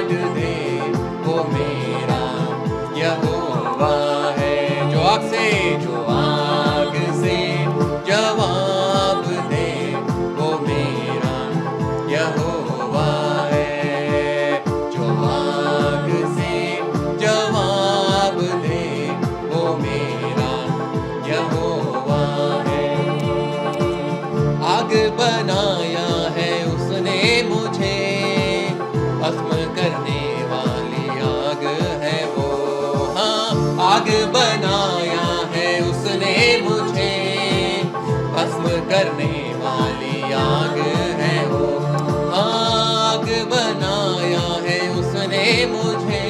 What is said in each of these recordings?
काट दे वो मेरा यहोवा है। जो आग से जवाब दे वो मेरा यहोवा है। जो आग से जवाब दे वो मेरा यहोवा है। आग बनाया है उसने मुझे, भस्म करने वाली आग है वो। हाँ, आग बनाया है उसने मुझे, भस्म करने वाली आग है वो। आग बनाया है उसने मुझे,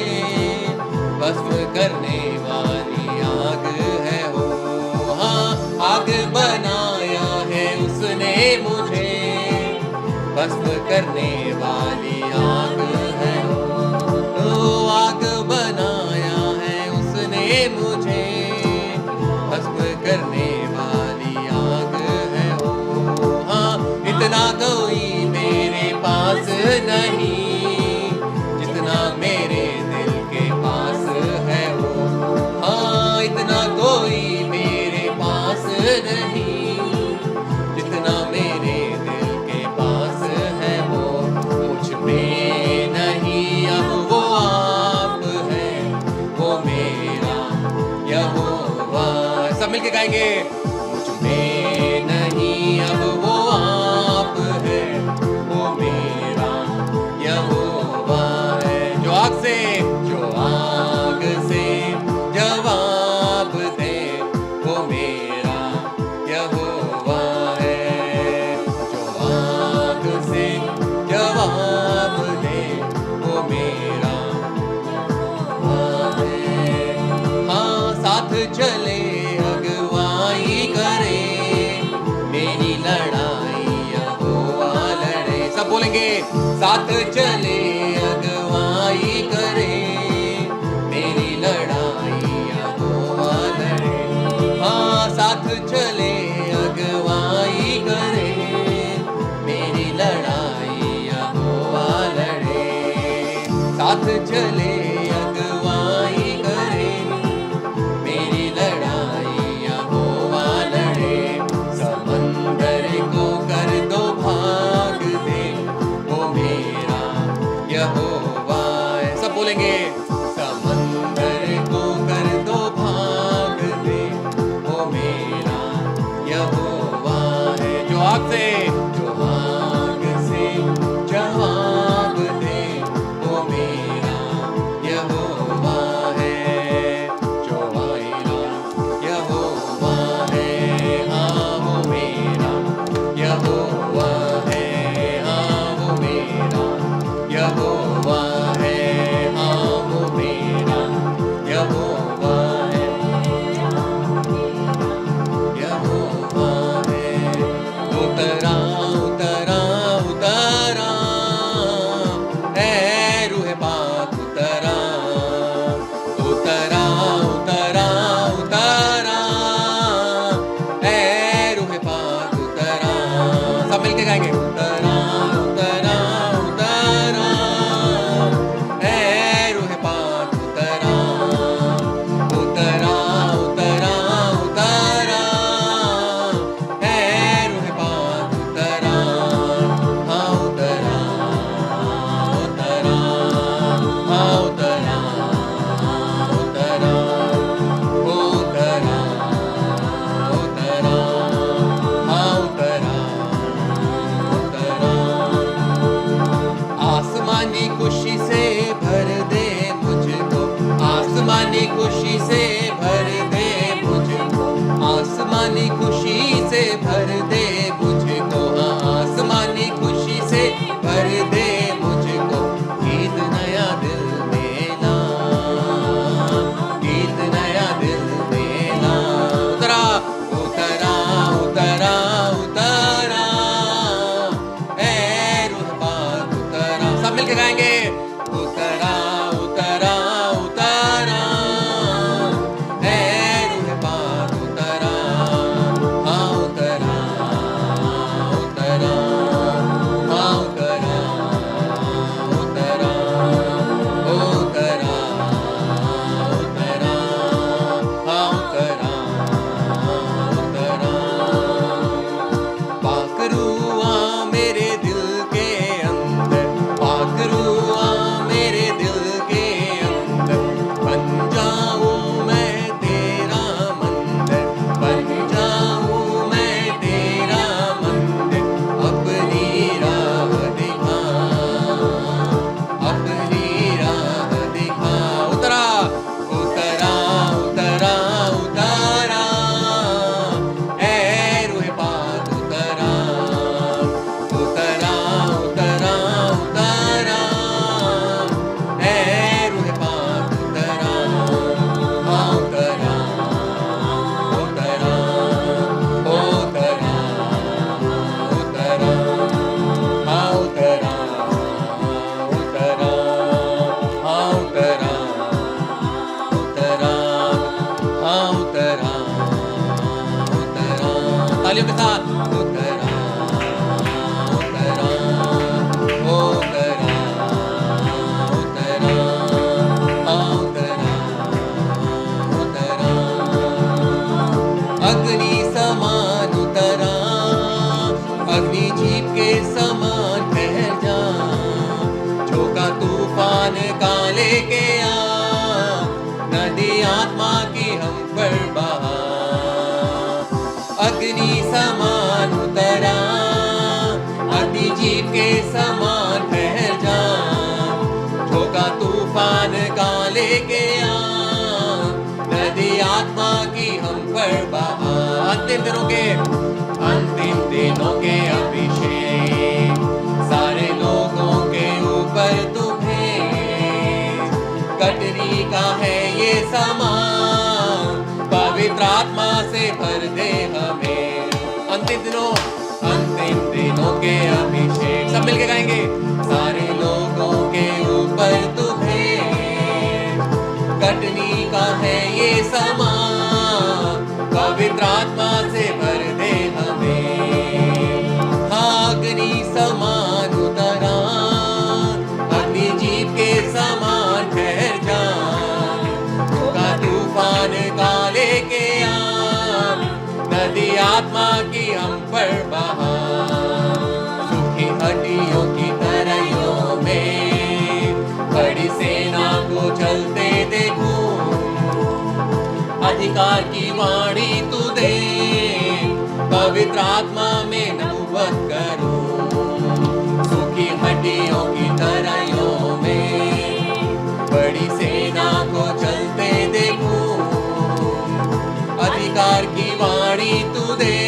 भस्म करने वाली आग है वो। हाँ, आग बनाया है उसने मुझे, भस्म करने वाली आग है वो। आग बनाया है उसने मुझे, भस्म करने वाली आग है वो। हाँ, इतना कोई मेरे पास नहीं जितना मेरे दिल के पास है वो। हाँ, इतना कोई मेरे पास नहीं जितना मेरे दिल के पास है वो। मुझ में नहीं अब वो आप है, वो मेरा यहोवा। सब मिलके गाएंगे। मुझ में नहीं अब वो आप है, वो मेरा यहोवा है। जो आग से जवाब दे वो मेरा यहोवा है। जो आग से जवाब दे वो मेरा यहोवा है। हाँ, साथ चले अगुवाई करे, मेरी लड़ाई यहोवा लड़े। सब बोलेंगे। साथ चले अगुवाई करे, मेरी लड़ाई यहोवा लड़े। हाँ, साथ चले अगुवाई करे, मेरी लड़ाई यहोवा लड़े। साथ चले अगुवाई करे, मेरी लड़ाई यहोवा लड़े। समंदर को कर दो भाग दे वो मेरा यहोवा है। सब बोलेंगे। समंदर को कर दो भाग दे वो मेरा यहोवा है। जो आग से जवाब दे वो मेरा यहोवा है। जो आएगा यहोवा है, हाँ वो मेरा यहोवा है। हाँ वो मेरा यहोवा है। हाँ वो मेरा यहोवा है। यहोवा है। उतरा उतरा उतरा ऐ रूह पाक उतरा। उतरा उतरा उतरा ऐ रूह पाक उतरा। सब मिलके गाएंगे। उतरा उतरा उतरा ऐ रूह पाक उतरा। उतरा उतरा उतरा ऐ रूह पाक उतरा। हाँ उतरा उतरा, हाँ उतरा उतरा उतरा उतरा, हाँ उतरा उतरा। आसमानी खुशी से भर दे मुझको, आसमानी खुशी से भर दे मुझको। आसमानी खुशी से भर दे मुझको। आसमानी खुशी से भर दे मुझको। गीत नया दिल मेला, गीत नया दिल मेला। उतरा उतरा उतरा उतरा ऐ रूह पाक उतरा। सब मिलके गाएंगे। उतरा उतरा उतरा तालियों के साथ। उतरा उतरा उतरा उतरा उतरा उतरा अग्नि समान उतरा, अग्नि जीप के समान ठहर जा, झोंका तूफान का लेके आ, नदी आत्मा की हम पर बहा। अग्नि समान उतरा, अग्नि जीप के समान ठहर जा, झोंका तूफान का लेके आ, नदी आत्मा की हम पर बहा। अंतिम दिनों के अभिषेक, सारे लोगों के ऊपर तुम्हें, कटनी का है ये समान, पवित्र आत्मा से भर दे हमें। अंतिम दिनों के अभिषेक, सब मिलके गाएंगे। सारे लोगों के ऊपर तुम्हें, कटनी का है ये समान, पवित्र आत्मा से भर दे हमें। हाँ, अग्नि समान उतरा, अग्नि जीप के समान ठहर जा, झोंका तूफान का लेके आ, नदी आत्मा की हम पर बहा। सूखी हड्डियों की तरैयों में बड़ी सेना को चलते देखूं, अधिकार की वाणी तू दे, पवित्र आत्मा में नबूवत करूं। सूखी हड्डियों की तरैयों में बड़ी सेना को चलते देखूं, अधिकार की वाणी तू दे,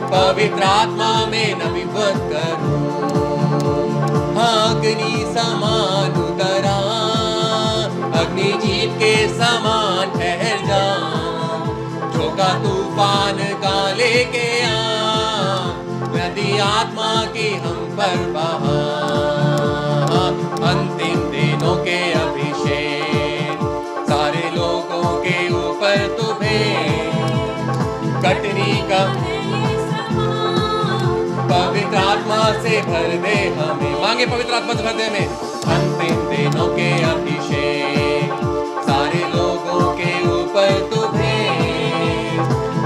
पवित्र आत्मा में नबूवत करूं। अग्नि समान उतरा, अग्नि जीप के समान ठहर जा, झोंका तूफान का लेके आ, नदी आत्मा की हम पर बहा। अंतिम दिनों के अभिषेक, सारे लोगों के ऊपर तुम्हें, कटनी का पवित्र आत्मा से भर दे हमें। मांगे पवित्र आत्मा से भर दे हमें। अंतिम दिनों के अभिषेक, सारे लोगों के ऊपर तुम्हें,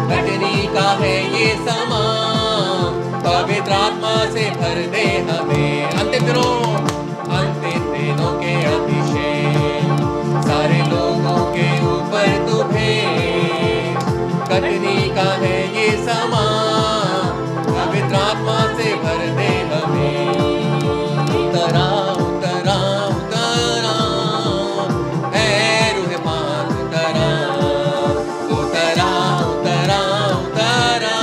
कटनी का है ये समान, पवित्र आत्मा से भर दे हमें। अंतिम दिनों के अभिषेक, सारे लोगों के ऊपर तुम्हें, कटनी का है ये समान, पवित्र आत्मा से भर दे हमें। उतरा उतरा उतरा है रूह पाक उतरा, उतरा उतरा उतरा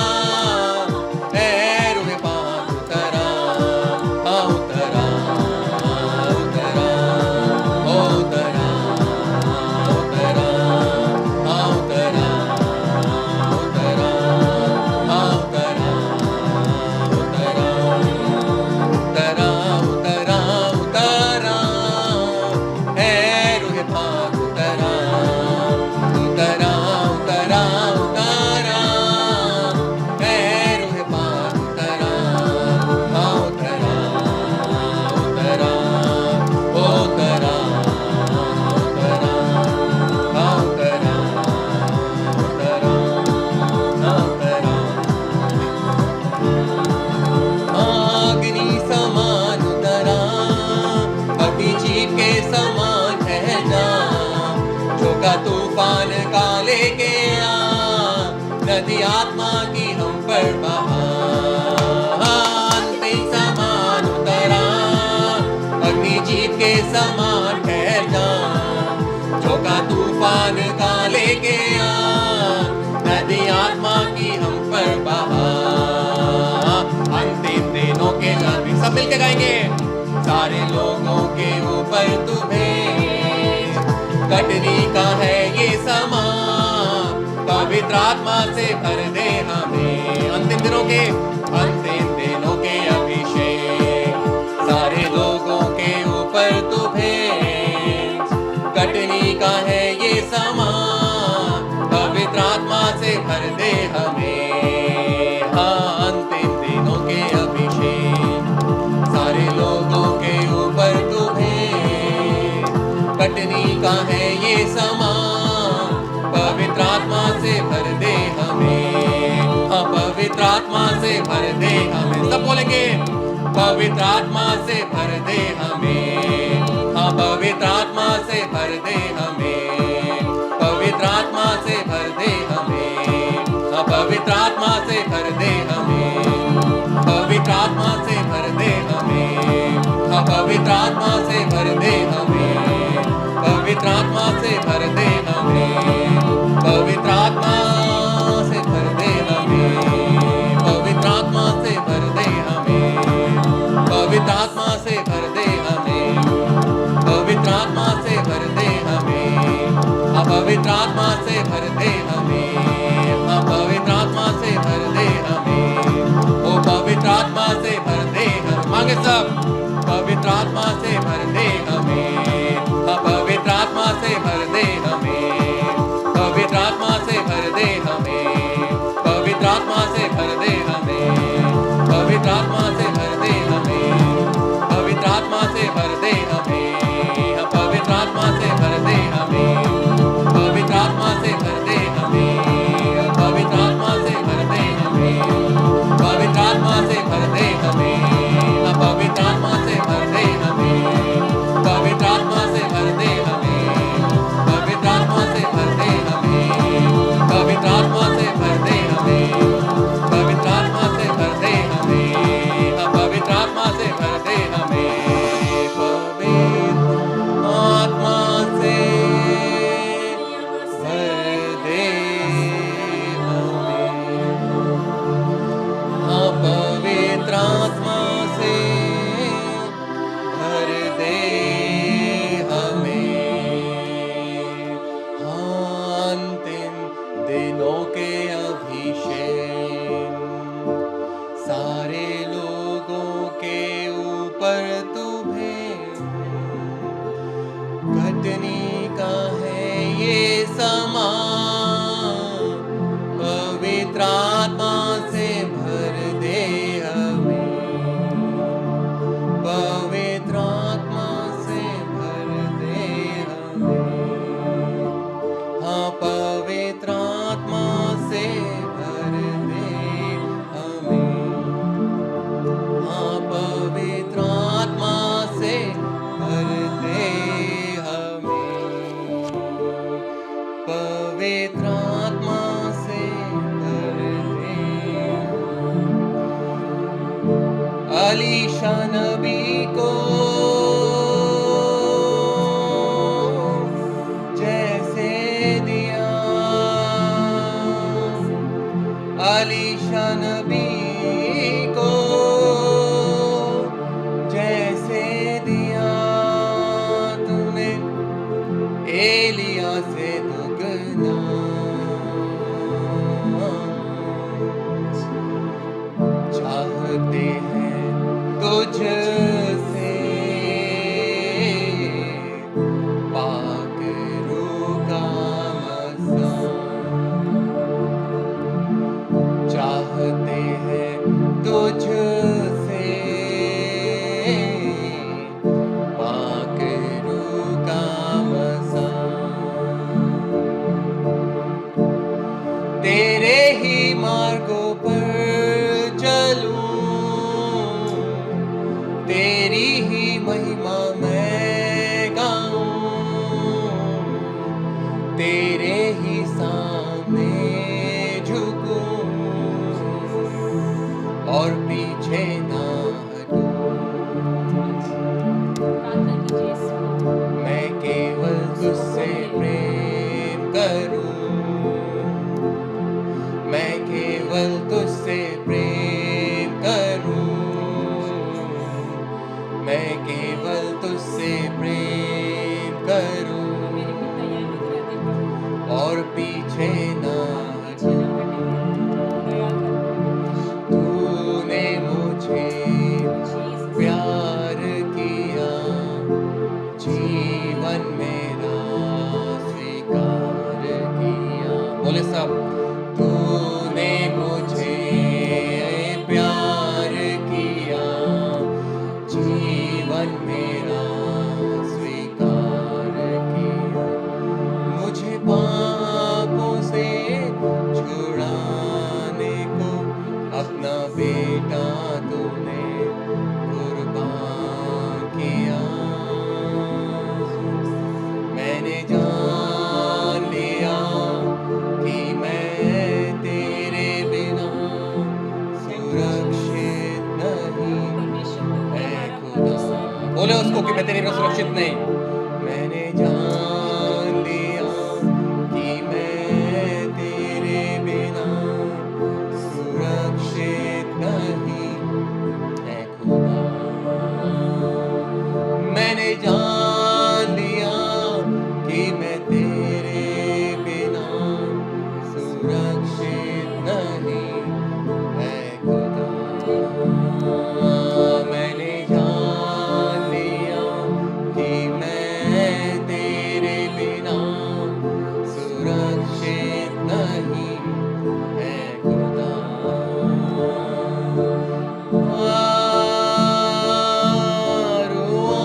है रूह पाक उतरा, उतरा उतरा उतरा उतरा उतरा उतरा उतरा उतरा उतरा उतरा उतरा है रूह पाक उतरा, उतरा उतरा उतरा है रूह पाक उतरा, उतरा उतरा उतरा उतरा उतरा उतरा उतरा। अग्नि समान उतरा, अग्नि जीप के समान ठहर जा, झोंका तूफान का लेके आ, नदी आत्मा की हम पर बहा। अंतिम समान उतरा, अग्नि जीप के समान ठहर जा, झोंका तूफान का लेके आ, नदी आत्मा की हम पर बहा। अंतिम दिनों के अभी सब मिलके गाएंगे। सारे लोगों के ऊपर तुम्हें, कटनी का है ये समान, पवित्र आत्मा से भर दे हमें। अंतिम दिनों के अभिषेक, सारे लोगों के ऊपर तुम्हें, कटनी का है ये समान, पवित्र आत्मा से भर दे हमें। कटनी का है ये समा, पवित्र आत्मा से भर दे हमें, हाँ पवित्र आत्मा से भर दे हमें। सब बोलेंगे पवित्र आत्मा से भर दे हमें, हाँ पवित्र आत्मा से भर दे हमें, पवित्र आत्मा से भर दे हमें, हाँ पवित्र आत्मा से भर दे हमें, पवित्र आत्मा से भर दे हमें, हाँ पवित्र आत्मा से भर दे हमें, पवित्र आत्मा से भर दे हमें, पवित्र आत्मा से भर दे हमें, पवित्र आत्मा से भर दे हमें, पवित्र आत्मा से भर दे हमें, पवित्र आत्मा से भर दे हमें, पवित्र आत्मा से भर दे हमें, पवित्र आत्मा से भर दे हमें, ओ पवित्र आत्मा से भर दे हमें। मांगे सब पवित्र आत्मा से भर दे हमें, पवित्र आत्मा से भर दे हमें, पवित्र आत्मा से भर दे हमें, पवित्र आत्मा से भर दे हमें, पवित्र आत्मा से भर दे हमें, पवित्र आत्मा से भर दे हमें, पवित्र आत्मा से भर दे हमें, पवित्र आत्मा से भर दे हमें, पवित्र आत्मा से भर दे हमें, पवित्र आत्मा से भर दे हमें, पवित्र आत्मा से भर दे हमें, पवित्र आत्मा से भर दे हमें, पवित्र आत्मा से भर दे हमें, पवित्र आत्मा से भर दे हमें, पवित्र आत्मा से भर दे हमें, पवित्र आत्मा से भर दे हमें, पवित्र आत्मा से भर दे हमें, पवित्र आत्मा से भर दे हमें। अंतिम दिनों के अभिषेक सारे लोगों के ऊपर तुम्हें, घटनी का है ये समा, पवित्र आत्मा से भर दे हमें, पवित्र आत्मा से भर दे हमें, हाँ पवित्र आत्मा से भर दे हमें, हाँ पवित्र आत्मा से भर दे हमें, पवित्र आत्मा से भर दे। अलीशा नबी को जैसे दिया, अलीशा नबी को जैसे दिया तूने, एलिया से दुगना चाहते हैं तुझसे, पाक रूह का मसा चाहते हैं तुझसे, पाक रूह का मसा, तेरे ही मार्गों पर चलूं, तेरी ही महिमा मैं गाऊं, तेरे ही सामने झुकूं और पीछे ना हटूं, मैं केवल तुझसे प्रेम करूं, मैं केवल तुझसे प्रेम करूं, मैं केवल तुझसे प्रेम करूं और पीछे ना हटूं। तूने मुझे प्यार किया, जीवन मेरा स्वीकार किया। बोले सब, तूने मुझे प्यार किया, जीवन मेरा स्वीकार सुरक्षित नहीं। मैंने जान लिया कि मैं तेरे बिना सुरक्षित नहीं है खुदा। मैंने जान लिया कि मैं तेरे बिना सुरक्षित नहीं है खुदा। मैंने जान लिया कि मैं तेरे बिना सुरक्षित नहीं है खुदा। रुआ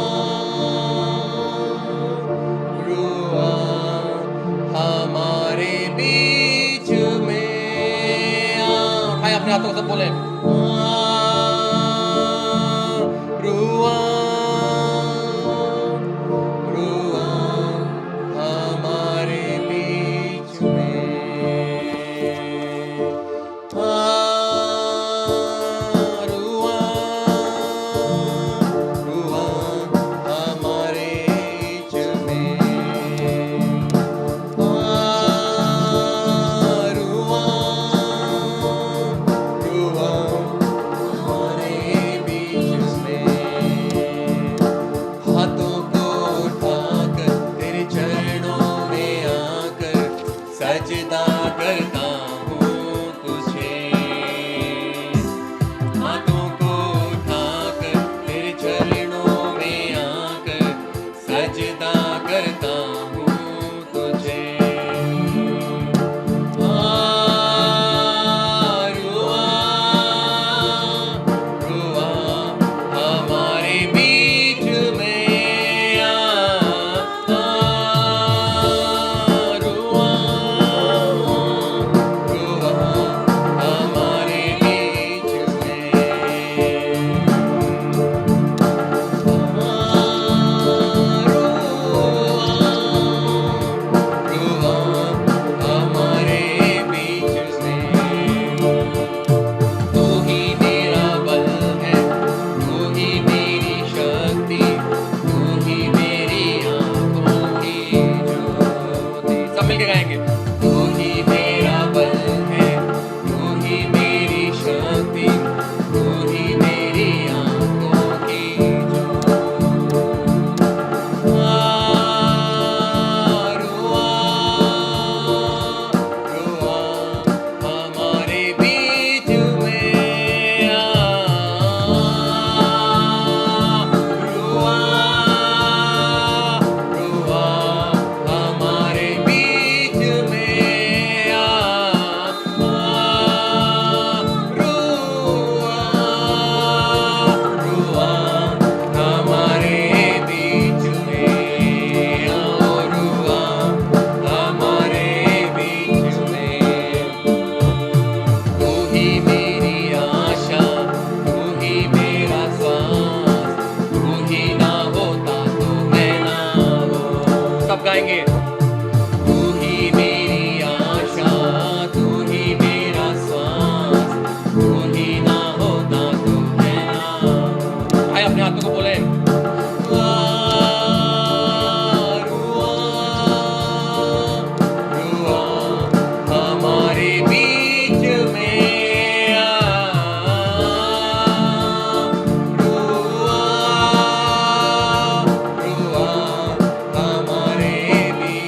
रुआ हमारे बीच में उठाए अपने हाथों से बोले रुआ रुआ हमारे बीच में रुआ रुआ हमारे बीच में रुआ रुआ हमारे बीच में। हाथों को उठाकर तेरे चरणों में आकर सजदा करता हूँ तुझे। हाथों को उठाकर तेरे चरणों में आकर सजदा करता हूँ तुझे। रुआ रुआ हमारे बीच में रुआ रुआ हमारे बीच में रुआ हमारे बीच में। तू ही मेरा बल है, तू ही मेरी शक्ति, तू ही मेरी आँखों की ज्योति। सब मिलके गाएंगे। तू ही मेरा बल है, तू ही मेरी शक्ति, तू ही मेरी आँखों की ज्योति। रुआ रुआ हमारे बीच में रुआ रुआ हमारे बीच में रुआ रुआ हमारे बीच में रुआ हमारे बीच में। तू ही मेरी आशा, तू ही मेरा श्वास, तू ही ना होता तो मैं ना हो। सब गाएंगे। तू ही मेरी आशा, तू ही मेरा श्वास, तू ही ना होता तो मैं ना हो। आए अपने हाथों को बोले रुआ रुआ हमारे बीच में रुआ रुआ हमारे बीच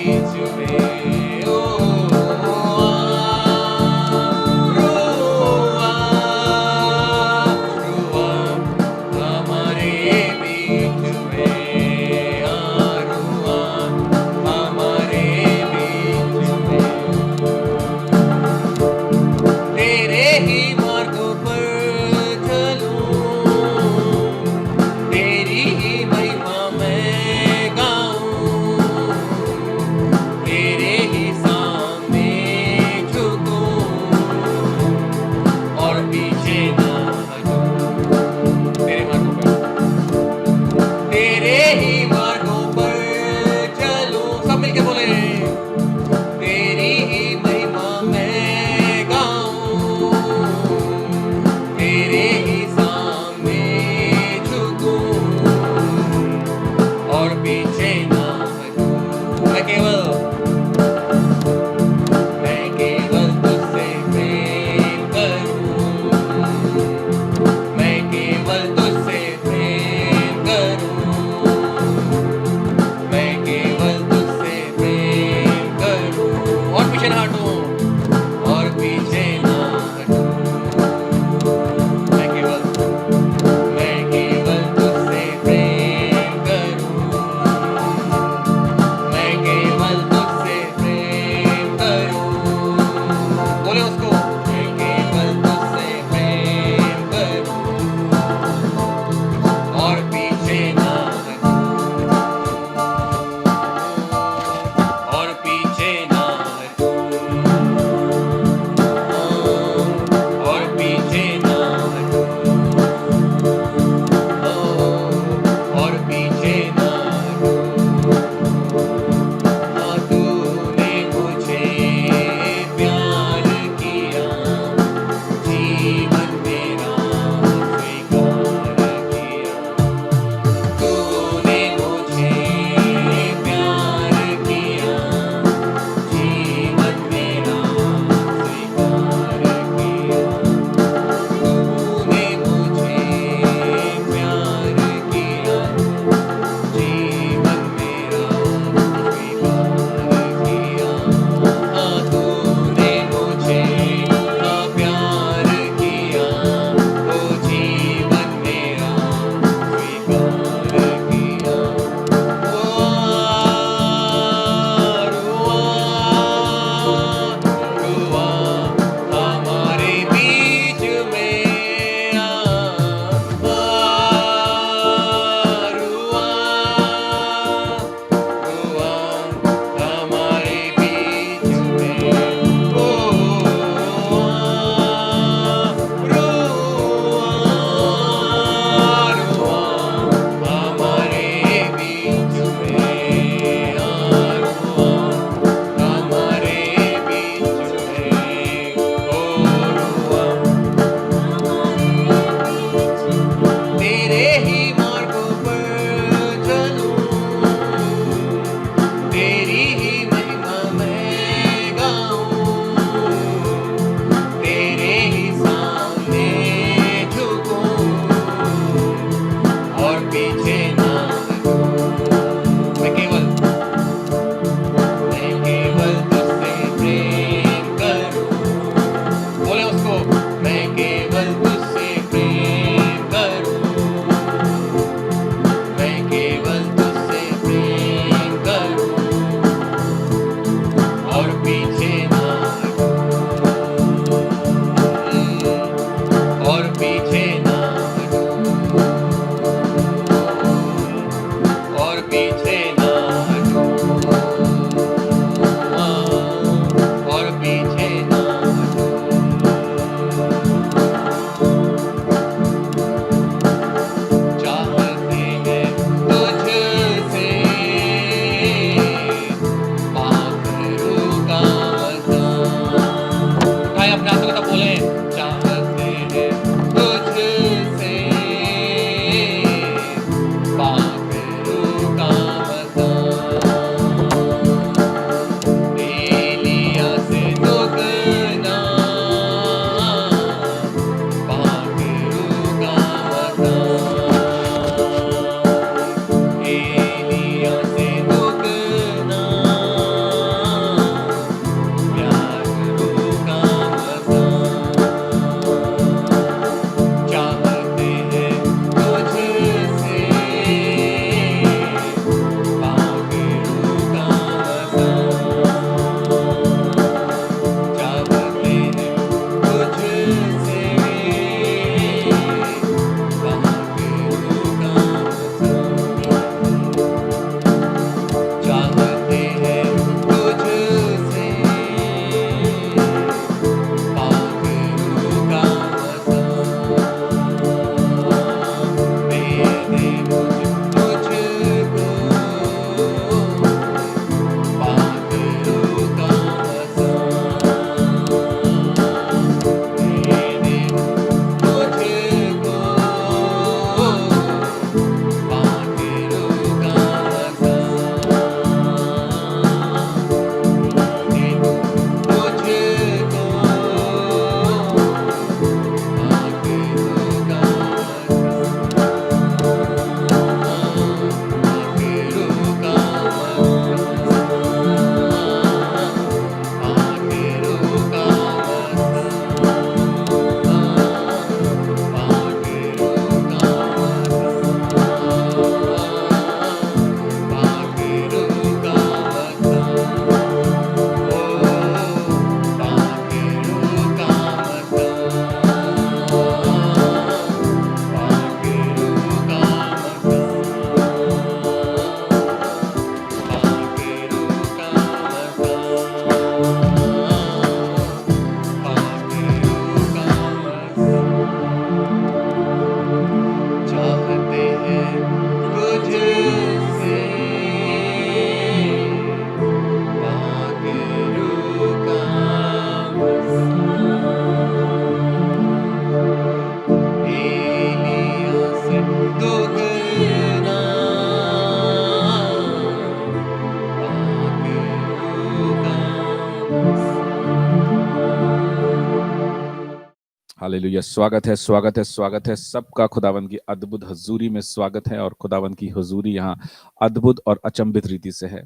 हालेलुया। स्वागत है स्वागत है सबका खुदावंद की अद्भुत हजूरी में स्वागत है। और खुदावंद की हजूरी यहाँ अद्भुत और अचंभित रीति से है।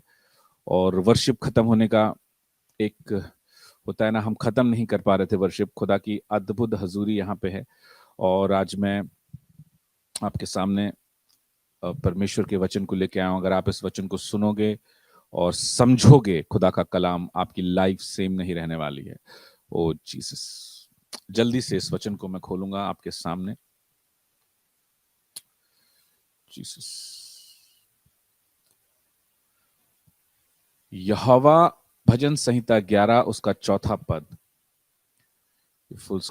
और वर्शिप खत्म होने का एक होता है ना, हम खत्म नहीं कर पा रहे थे वर्शिप। खुदा की अद्भुत हजूरी यहाँ पे है। और आज मैं आपके सामने परमेश्वर के वचन को लेके आया हूं। अगर आप इस वचन को सुनोगे और समझोगे, खुदा का कलाम, आपकी लाइफ सेम नहीं रहने वाली है। ओ जीसस, जल्दी से इस वचन को मैं खोलूंगा आपके सामने। जीसस, यहोवा भजन संहिता 11 उसका चौथा पद। फुल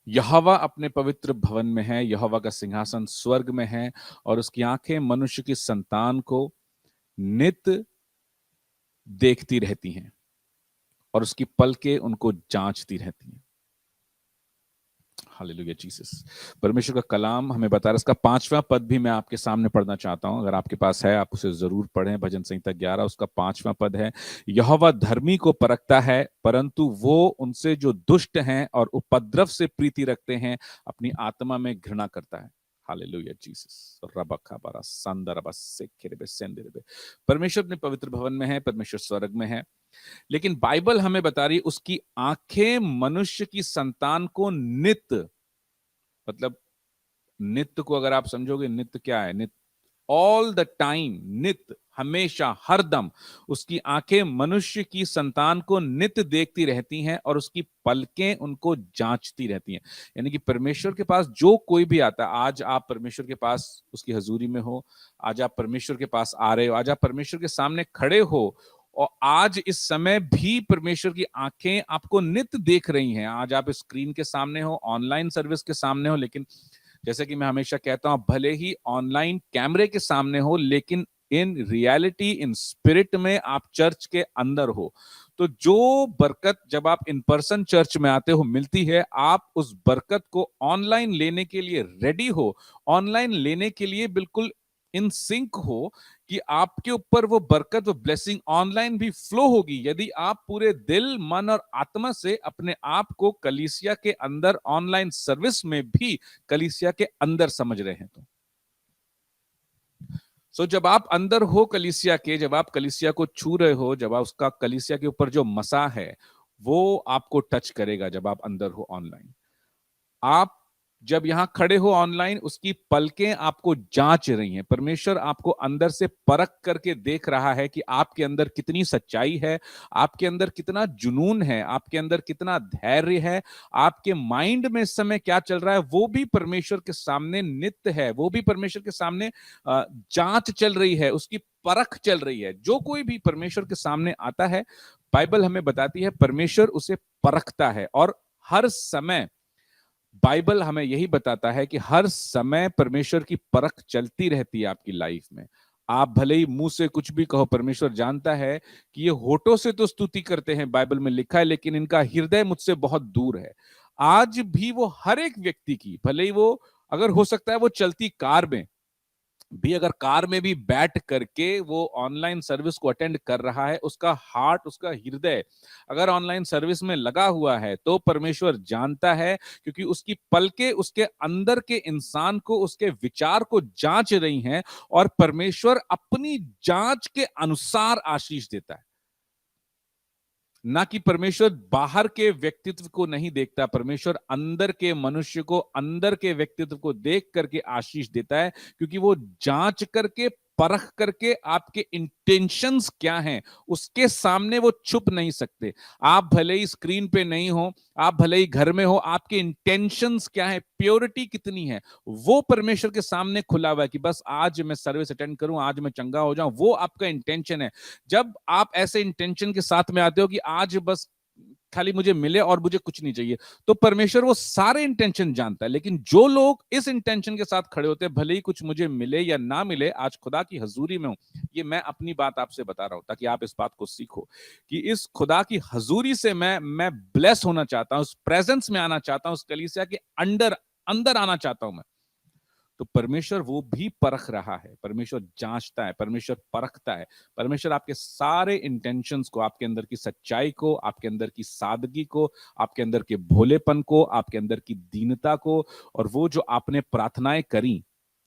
यहोवा अपने पवित्र भवन में है, यहोवा का सिंहासन स्वर्ग में है, और उसकी आंखें मनुष्य की संतान को नित देखती रहती हैं, और उसकी पलकें उनको जांचती रहती हैं। Hallelujah Jesus. परमेश्वर का कलाम हमें बता रहा है। इसका 5वां पद भी मैं आपके सामने पढ़ना चाहता हूं। अगर आपके पास है, आप उसे जरूर पढ़ें। भजन संहिता 11 उसका 5वां पद है। यहोवा धर्मी को परखता है, परंतु वो उनसे जो दुष्ट हैं और उपद्रव से प्रीति रखते हैं अपनी आत्मा में घृणा करता है। Hallelujah Jesus. रबखबरा संदरबा सेखेरेबे सेंदेरेबे। परमेश्वर अपने पवित्र भवन में है, परमेश्वर स्वर्ग में है। लेकिन बाइबल हमें बता रही है उसकी आंखें मनुष्य की संतान को नित, मतलब नित्य को अगर आप समझोगे, नित्य क्या है? नित्य ऑल द टाइम, नित्य, हमेशा, हरदम उसकी आंखें मनुष्य की संतान को नित्य देखती रहती हैं, और उसकी पलकें उनको जांचती रहती हैं। यानी कि परमेश्वर के पास जो कोई भी आता है, आज आप परमेश्वर के पास उसकी हजूरी में हो, आज आप परमेश्वर के पास आ रहे हो, आज आप परमेश्वर के सामने खड़े हो, और आज इस समय भी परमेश्वर की आंखें आपको नित्य देख रही हैं। आज आप स्क्रीन के सामने हो, ऑनलाइन सर्विस के सामने हो, लेकिन जैसे कि मैं हमेशा कहता हूं, भले ही ऑनलाइन कैमरे के सामने हो, लेकिन इन रियलिटी, इन स्पिरिट में आप चर्च के अंदर हो। तो जो बरकत जब आप इन पर्सन चर्च में आते हो मिलती है, आप उस बरकत को ऑनलाइन लेने के लिए रेडी हो, ऑनलाइन लेने के लिए बिल्कुल इन सिंक हो, कि आपके ऊपर वो बरकत, वो ब्लेसिंग ऑनलाइन भी फ्लो होगी, यदि आप पूरे दिल, मन और आत्मा से अपने आप को कलीसिया के अंदर, ऑनलाइन सर्विस में भी कलीसिया के अंदर समझ रहे हैं। तो जब आप अंदर हो कलीसिया के, जब आप कलीसिया को छू रहे हो, जब आप उसका कलीसिया के ऊपर जो मसा है वो आपको टच करेगा। जब आप अंदर हो ऑनलाइन, आप जब यहां खड़े हो ऑनलाइन, उसकी पलकें आपको जांच रही हैं। परमेश्वर आपको अंदर से परख करके देख रहा है कि आपके अंदर कितनी सच्चाई है, आपके अंदर कितना जुनून है, आपके अंदर कितना धैर्य है, आपके माइंड में इस समय क्या चल रहा है, वो भी परमेश्वर के सामने नित्य है। वो भी परमेश्वर के सामने जांच चल रही है, उसकी परख चल रही है। जो कोई भी परमेश्वर के सामने आता है, बाइबल हमें बताती है परमेश्वर उसे परखता है। और हर समय बाइबल हमें यही बताता है कि हर समय परमेश्वर की परख चलती रहती है आपकी लाइफ में। आप भले ही मुंह से कुछ भी कहो, परमेश्वर जानता है कि ये होठों से तो स्तुति करते हैं, बाइबल में लिखा है, लेकिन इनका हृदय मुझसे बहुत दूर है। आज भी वो हर एक व्यक्ति की, भले ही वो, अगर हो सकता है वो चलती कार में भी, अगर कार में भी बैठ करके वो ऑनलाइन सर्विस को अटेंड कर रहा है, उसका हार्ट, उसका हृदय अगर ऑनलाइन सर्विस में लगा हुआ है, तो परमेश्वर जानता है, क्योंकि उसकी पलकें उसके अंदर के इंसान को, उसके विचार को जांच रही हैं, और परमेश्वर अपनी जांच के अनुसार आशीष देता है। ना कि परमेश्वर बाहर के व्यक्तित्व को नहीं देखता, परमेश्वर अंदर के मनुष्य को, अंदर के व्यक्तित्व को देख करके आशीष देता है, क्योंकि वो जांच करके, परख करके आपके इंटेंशंस क्या हैं उसके सामने वो छुप नहीं सकते। आप भले ही स्क्रीन पे नहीं हो, आप भले ही घर में हो, आपके इंटेंशंस क्या है, प्योरिटी कितनी है, वो परमेश्वर के सामने खुला हुआ है। कि बस आज मैं सर्विस अटेंड करूं, आज मैं चंगा हो जाऊं, वो आपका इंटेंशन है। जब आप ऐसे इंटेंशन के साथ में आते हो कि आज बस खाली मुझे मिले और मुझे कुछ नहीं चाहिए। तो परमेश्वर वो सारे इंटेंशन जानता है, लेकिन जो लोग इस इंटेंशन के साथ खड़े होते हैं, भले ही कुछ मुझे मिले या ना मिले, आज खुदा की हजूरी में हूं, ये मैं अपनी बात आपसे बता रहा हूं ताकि आप इस बात को सीखो कि इस खुदा की हजूरी से मैं ब्लेस होना चाहता हूं, उस प्रेजेंस में आना चाहता हूं, उस कलीसिया के अंदर अंदर आना चाहता हूं मैं। तो परमेश्वर वो भी परख रहा है, परमेश्वर जांचता है, परमेश्वर परखता है। परमेश्वर आपके सारे इंटेंशंस को, आपके अंदर की सच्चाई को, आपके अंदर की सादगी को, आपके अंदर के भोलेपन को, आपके अंदर की दीनता को, और वो जो आपने प्रार्थनाएं करी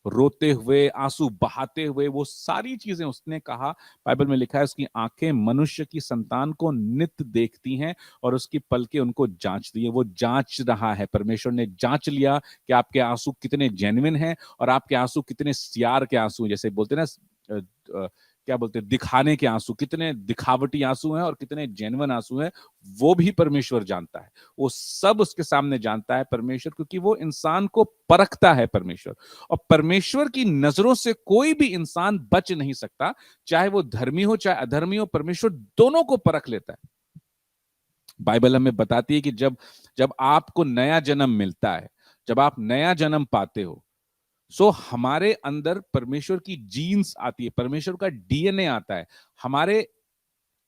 रोते हुए, आंसू बहाते हुए, वो सारी चीजें उसने कहा। बाइबल में लिखा है उसकी आंखें मनुष्य की संतान को नित्य देखती हैं और उसकी पलकें उनको जांचती है। वो जांच रहा है, परमेश्वर ने जांच लिया कि आपके आंसू कितने जेन्युइन हैं और आपके आंसू कितने सियार के आंसू हैं, जैसे बोलते हैं ना, क्या बोलते हैं, दिखाने के आंसू, कितने दिखावटी आंसू हैं और कितने जेन्युइन आंसू हैं, वो भी परमेश्वर जानता है। वो सब उसके सामने जानता है परमेश्वर, क्योंकि वो इंसान को परखता है परमेश्वर। और परमेश्वर की नजरों से कोई भी इंसान बच नहीं सकता, चाहे वो धर्मी हो चाहे अधर्मी हो, परमेश्वर दोनों को परख लेता है। बाइबल हमें बताती है कि जब जब आपको नया जन्म मिलता है, जब आप नया जन्म पाते हो, सो हमारे अंदर परमेश्वर की जीन्स आती है, परमेश्वर का डीएनए आता है हमारे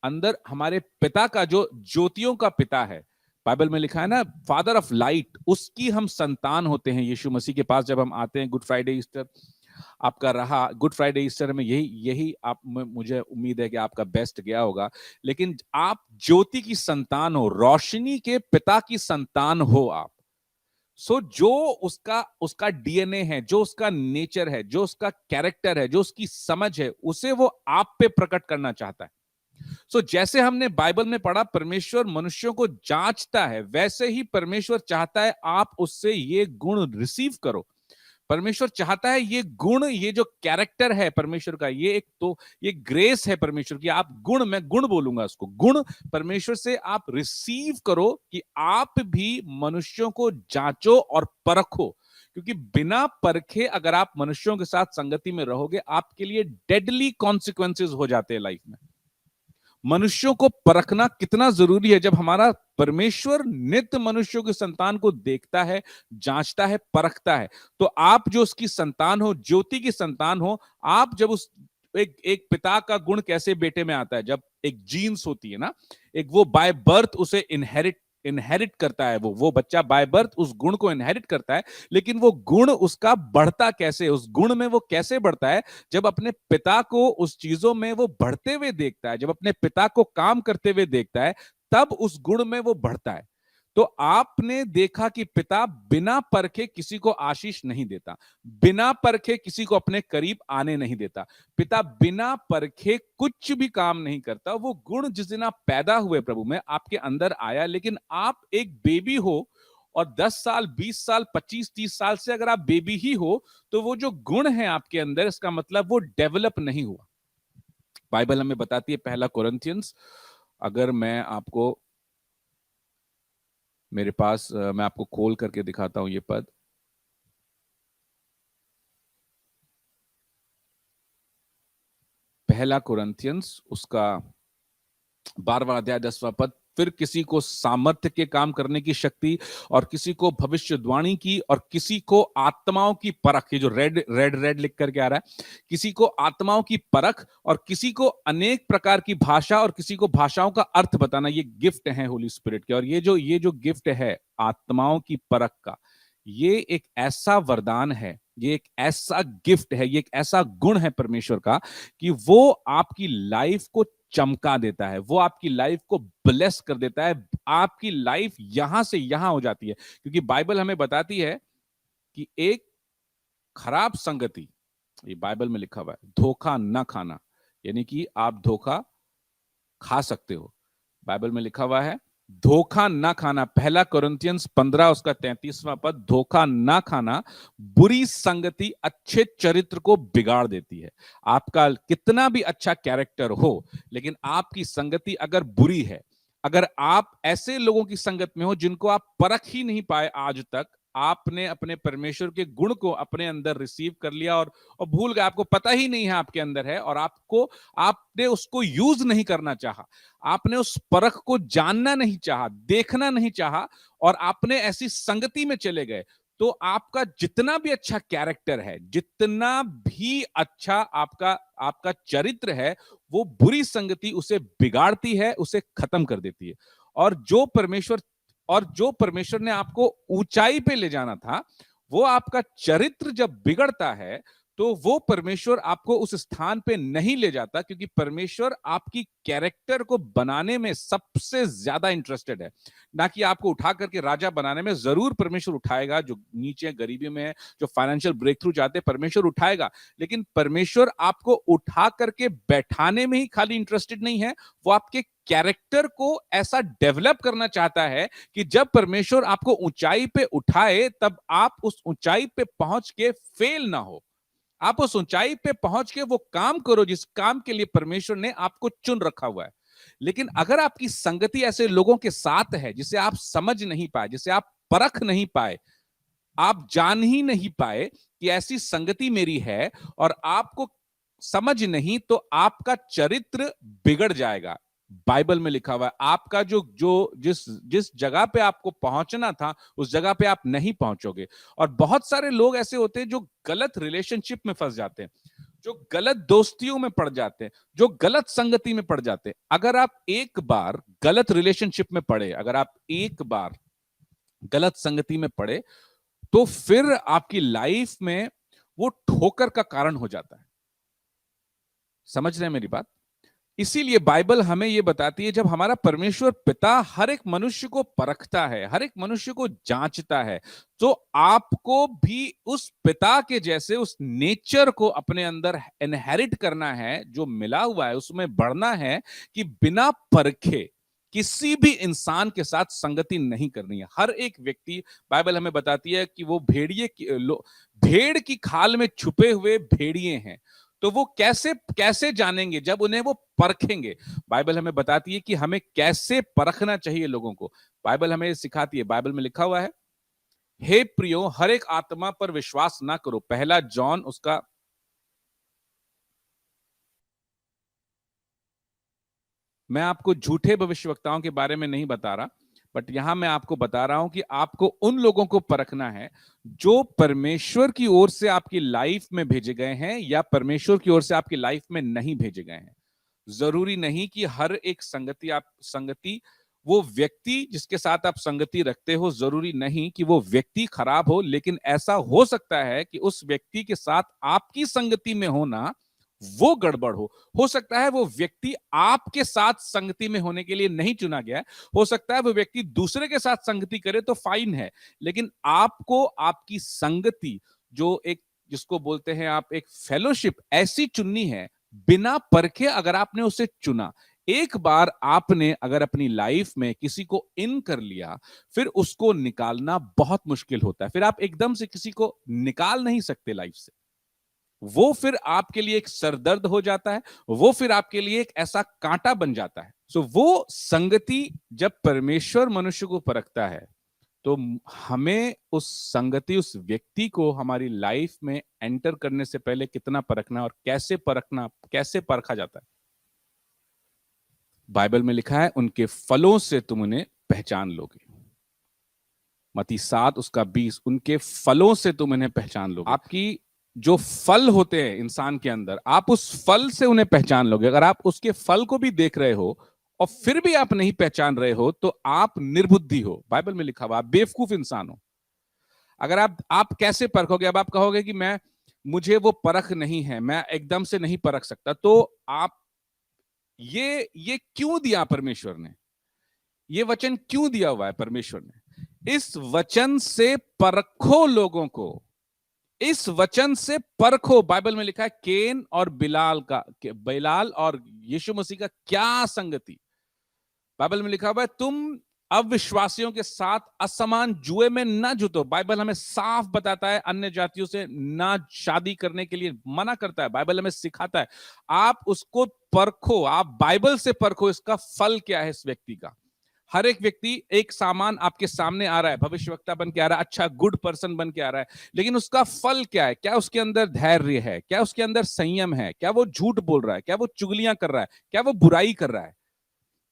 अंदर। हमारे पिता का, जो ज्योतियों का पिता है, बाइबल में लिखा है ना, फादर ऑफ लाइट, उसकी हम संतान होते हैं। यीशु मसीह के पास जब हम आते हैं, गुड फ्राइडे ईस्टर आपका रहा, गुड फ्राइडे ईस्टर में यही यही आप, मुझे उम्मीद है कि आपका बेस्ट गया होगा। लेकिन आप ज्योति की संतान हो, रोशनी के पिता की संतान हो आप। सो जो उसका उसका डीएनए है, जो उसका नेचर है, जो उसका कैरेक्टर है, जो उसकी समझ है, उसे वो आप पे प्रकट करना चाहता है। सो जैसे हमने बाइबल में पढ़ा परमेश्वर मनुष्यों को जांचता है, वैसे ही परमेश्वर चाहता है आप उससे ये गुण रिसीव करो। परमेश्वर चाहता है ये गुण, ये जो कैरेक्टर है परमेश्वर का, ये एक तो ये ग्रेस है परमेश्वर की, आप गुण, मैं गुण बोलूंगा उसको, गुण परमेश्वर से आप रिसीव करो कि आप भी मनुष्यों को जांचो और परखो। क्योंकि बिना परखे अगर आप मनुष्यों के साथ संगति में रहोगे, आपके लिए डेडली कॉन्सिक्वेंसेस हो जाते हैं लाइफ में। मनुष्यों को परखना कितना जरूरी है, जब हमारा परमेश्वर नित्य मनुष्यों की संतान को देखता है, जांचता है, परखता है। तो आप जो उसकी संतान हो, ज्योति की संतान हो, आप जब उस एक पिता का गुण कैसे बेटे में आता है, जब एक जीन्स होती है ना, एक वो बाय बर्थ उसे इनहेरिट इनहेरिट करता है, वो बच्चा बाय बर्थ उस गुण को इनहेरिट करता है। लेकिन वो गुण उसका बढ़ता कैसे, उस गुण में वो कैसे बढ़ता है, जब अपने पिता को उस चीजों में वो बढ़ते हुए देखता है, जब अपने पिता को काम करते हुए देखता है, तब उस गुण में वो बढ़ता है। तो आपने देखा कि पिता बिना परखे किसी को आशीष नहीं देता, बिना परखे किसी को अपने करीब आने नहीं देता। पिता बिना परखे कुछ भी काम नहीं करता। वो गुण जिस दिन आप पैदा हुए प्रभु में, आपके अंदर आया, लेकिन आप एक बेबी हो और 10 साल, 20 साल, 25, 30 साल से अगर आप बेबी ही हो, तो वो जो गुण है आपके अंदर, इसका मतलब वो डेवलप नहीं हुआ। बाइबल हमें बताती है, पहला कोरिन्थियंस, अगर मैं आपको मेरे पास, मैं आपको खोल करके दिखाता हूं ये पद। पहला कोरिन्थियंस उसका 12वां अध्याय 10वां पद, फिर किसी को सामर्थ्य के काम करने की शक्ति, और किसी को भविष्यवाणी की, और किसी को आत्माओं की परख, ये जो रेड रेड रेड लिख करके आ रहा है, किसी को आत्माओं की परख, और किसी को अनेक प्रकार की भाषा, और किसी को भाषाओं का अर्थ बताना। ये गिफ्ट है होली स्पिरिट के। और ये जो गिफ्ट है आत्माओं की परख का, ये एक ऐसा वरदान है, ये एक ऐसा गिफ्ट है, ये एक ऐसा गुण है परमेश्वर का कि वो आपकी लाइफ को चमका देता है, वो आपकी लाइफ को ब्लेस कर देता है। आपकी लाइफ यहां से यहां हो जाती है। क्योंकि बाइबल हमें बताती है कि एक खराब संगति, ये बाइबल में लिखा हुआ है, धोखा ना खाना, यानी कि आप धोखा खा सकते हो। बाइबल में लिखा हुआ है धोखा ना खाना, पहला कोरिन्थियंस 15 उसका 33वां पद, धोखा ना खाना, बुरी संगति अच्छे चरित्र को बिगाड़ देती है। आपका कितना भी अच्छा कैरेक्टर हो, लेकिन आपकी संगति अगर बुरी है, अगर आप ऐसे लोगों की संगत में हो जिनको आप परख ही नहीं पाए आज तक, आपने अपने परमेश्वर के गुण को अपने अंदर रिसीव कर लिया और भूल गए, आपको पता ही नहीं है आपके अंदर है, और आपने उसको यूज नहीं करना चाहा, आपने उस परख को जानना नहीं चाहा, देखना नहीं चाहा, और आपने ऐसी संगति में चले गए, तो आपका जितना भी अच्छा कैरेक्टर है, जितना भी अच्छा आपका आपका चरित्र है, वो बुरी संगति उसे बिगाड़ती है, उसे खत्म कर देती है। और जो परमेश्वर ने आपको ऊंचाई पे ले जाना था, वो आपका चरित्र जब बिगड़ता है, तो वो परमेश्वर आपको उस स्थान पे नहीं ले जाता, क्योंकि परमेश्वर आपकी कैरेक्टर को बनाने में सबसे ज्यादा इंटरेस्टेड है, ना कि आपको उठा करके राजा बनाने में। जरूर परमेश्वर उठाएगा, जो नीचे गरीबी में है, जो फाइनेंशियल ब्रेक थ्रू चाहते हैं, परमेश्वर उठाएगा, लेकिन परमेश्वर आपको उठा करके बैठाने में ही खाली इंटरेस्टेड नहीं है, वो आपके कैरेक्टर को ऐसा डेवलप करना चाहता है कि जब परमेश्वर आपको ऊंचाई पे उठाए, तब आप उस ऊंचाई पे पहुंच के फेल ना हो, आप उस ऊंचाई पे पहुंच के वो काम करो जिस काम के लिए परमेश्वर ने आपको चुन रखा हुआ है। लेकिन अगर आपकी संगति ऐसे लोगों के साथ है जिसे आप समझ नहीं पाए, जिसे आप परख नहीं पाए, आप जान ही नहीं पाए कि ऐसी संगति मेरी है, और आपको समझ नहीं, तो आपका चरित्र बिगड़ जाएगा। बाइबल में लिखा हुआ है, आपका जो जो जिस जिस जगह पे आपको पहुंचना था, उस जगह पे आप नहीं पहुंचोगे। और बहुत सारे लोग ऐसे होते हैं जो गलत रिलेशनशिप में फंस जाते हैं, जो गलत दोस्तियों में पड़ जाते हैं, जो गलत संगति में पड़ जाते हैं। अगर आप एक बार गलत रिलेशनशिप में पड़े, अगर आप एक बार गलत संगति में पड़े, तो फिर आपकी लाइफ में वो ठोकर का कारण हो जाता है। समझ रहे हैं मेरी बात? इसीलिए बाइबल हमें यह बताती है, जब हमारा परमेश्वर पिता हर एक मनुष्य को परखता है, हर एक मनुष्य को जांचता है, तो आपको भी उस पिता के जैसे उस नेचर को अपने अंदर इनहेरिट करना है, जो मिला हुआ है उसमें बढ़ना है, कि बिना परखे किसी भी इंसान के साथ संगति नहीं करनी है। हर एक व्यक्ति, बाइबल हमें बताती है कि वो भेड़ की खाल में छुपे हुए भेड़िए हैं, तो वो कैसे कैसे जानेंगे? जब उन्हें वो परखेंगे। बाइबल हमें बताती है कि हमें कैसे परखना चाहिए लोगों को। बाइबल हमें सिखाती है, बाइबल में लिखा हुआ है, हे प्रियो, हर एक आत्मा पर विश्वास ना करो। पहला जॉन उसका मैं आपको झूठे भविष्यवक्ताओं के बारे में नहीं बता रहा, बट यहां मैं आपको बता रहा हूं कि आपको उन लोगों को परखना है जो परमेश्वर की ओर से आपकी लाइफ में भेजे गए हैं, या परमेश्वर की ओर से आपकी लाइफ में नहीं भेजे गए हैं। जरूरी नहीं कि हर एक संगति, वो व्यक्ति जिसके साथ आप संगति रखते हो, जरूरी नहीं कि वो व्यक्ति खराब हो, लेकिन ऐसा हो सकता है कि उस व्यक्ति के साथ आपकी संगति में होना वो गड़बड़ हो सकता है वो व्यक्ति आपके साथ संगति में होने के लिए नहीं चुना गया है, हो सकता है वो व्यक्ति दूसरे के साथ संगति करे तो फाइन है, लेकिन आपको आपकी संगति, जो एक जिसको बोलते हैं आप एक फेलोशिप, ऐसी चुननी है बिना परखे। अगर आपने उसे चुना, एक बार आपने अगर अपनी लाइफ में किसी को इन कर लिया, फिर उसको निकालना बहुत मुश्किल होता है। फिर आप एकदम से किसी को निकाल नहीं सकते लाइफ से, वो फिर आपके लिए एक सरदर्द हो जाता है, वो फिर आपके लिए एक ऐसा कांटा बन जाता है। सो वो संगति, जब परमेश्वर मनुष्य को परखता है, तो हमें उस संगति, उस व्यक्ति को हमारी लाइफ में एंटर करने से पहले कितना परखना और कैसे परखना, कैसे परखा जाता है। बाइबल में लिखा है, उनके फलों से तुम उन्हें पहचान लोगे। मत्ती 7 उसका 20, उनके फलों से तुम उन्हें पहचान लोगे। आपकी जो फल होते हैं इंसान के अंदर, आप उस फल से उन्हें पहचान लोगे। अगर आप उसके फल को भी देख रहे हो और फिर भी आप नहीं पहचान रहे हो, तो आप निर्बुद्धि हो। बाइबल में लिखा हुआ, आप बेवकूफ इंसान हो। अगर आप कैसे परखोगे? अब आप कहोगे कि मुझे वो परख नहीं है, मैं एकदम से नहीं परख सकता, तो आप ये क्यों दिया परमेश्वर ने? ये वचन क्यों दिया हुआ है परमेश्वर ने? इस वचन से परखो लोगों को, इस वचन से परखो। बाइबल में लिखा है, केन और बिलाल और यीशु मसीह का क्या संगति। बाइबल में लिखा हुआ है, तुम अविश्वासियों के साथ असमान जुए में ना जुटो। बाइबल हमें साफ बताता है, अन्य जातियों से ना शादी करने के लिए मना करता है। बाइबल हमें सिखाता है, आप उसको परखो, आप बाइबल से परखो इसका फल क्या है इस व्यक्ति का। हर एक व्यक्ति एक सामान आपके सामने आ रहा है, भविष्यवक्ता बन के आ रहा है, अच्छा गुड पर्सन बन के आ रहा है, लेकिन उसका फल क्या है? क्या उसके अंदर धैर्य है? क्या उसके अंदर संयम है? क्या वो झूठ बोल रहा है? क्या वो चुगलियां कर रहा है? क्या वो बुराई कर रहा है?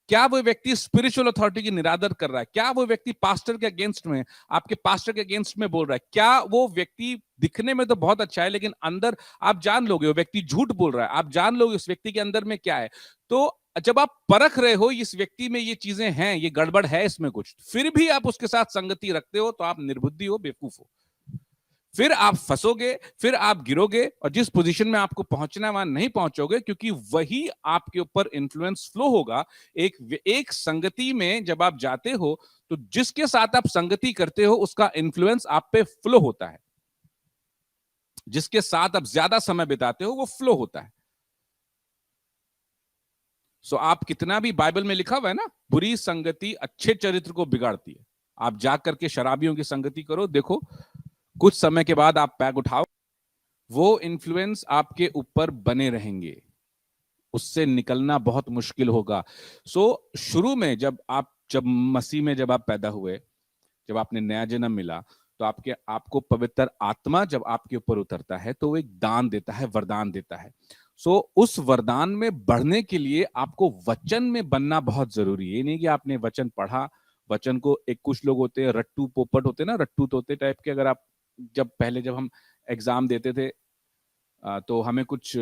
क्या वो व्यक्ति स्पिरिचुअल अथॉरिटी की निरादर कर रहा है? क्या वो व्यक्ति पास्टर के अगेंस्ट में, आपके पास्टर के अगेंस्ट में बोल रहा है? क्या वो व्यक्ति दिखने में तो बहुत अच्छा है, लेकिन अंदर आप जान लोगे वो व्यक्ति झूठ बोल रहा है, आप जान लोगे उस व्यक्ति के अंदर में क्या है। तो जब आप परख रहे हो इस व्यक्ति में ये चीजें हैं, ये गड़बड़ है इसमें कुछ, फिर भी आप उसके साथ संगति रखते हो, तो आप निर्बुद्धि हो, बेवकूफ हो। फिर आप फंसोगे, फिर आप गिरोगे, और जिस पोजीशन में आपको पहुंचना है वहां नहीं पहुंचोगे, क्योंकि वही आपके ऊपर इन्फ्लुएंस फ्लो होगा। एक संगति में जब आप जाते हो, तो जिसके साथ आप संगति करते हो उसका इन्फ्लुएंस आप पे फ्लो होता है। जिसके साथ आप ज्यादा समय बिताते हो वो फ्लो होता है। सो आप कितना भी, बाइबल में लिखा हुआ है ना, बुरी संगति अच्छे चरित्र को बिगाड़ती है। आप जाकर के शराबियों की संगति करो, देखो कुछ समय के बाद आप पैग उठाओ, वो इन्फ्लुएंस आपके ऊपर बने रहेंगे, उससे निकलना बहुत मुश्किल होगा। शुरू में जब मसीह में जब आप पैदा हुए, जब आपने नया जन्म मिला, तो आपको पवित्र आत्मा जब आपके ऊपर उतरता है तो वो एक दान देता है, वरदान देता है। उस वरदान में बढ़ने के लिए आपको वचन में बनना बहुत जरूरी है। ये नहीं कि आपने वचन पढ़ा, वचन को, एक कुछ लोग होते हैं रट्टू पोपट होते हैं ना, रट्टू तोते टाइप के। अगर आप जब हम एग्जाम देते थे, तो हमें कुछ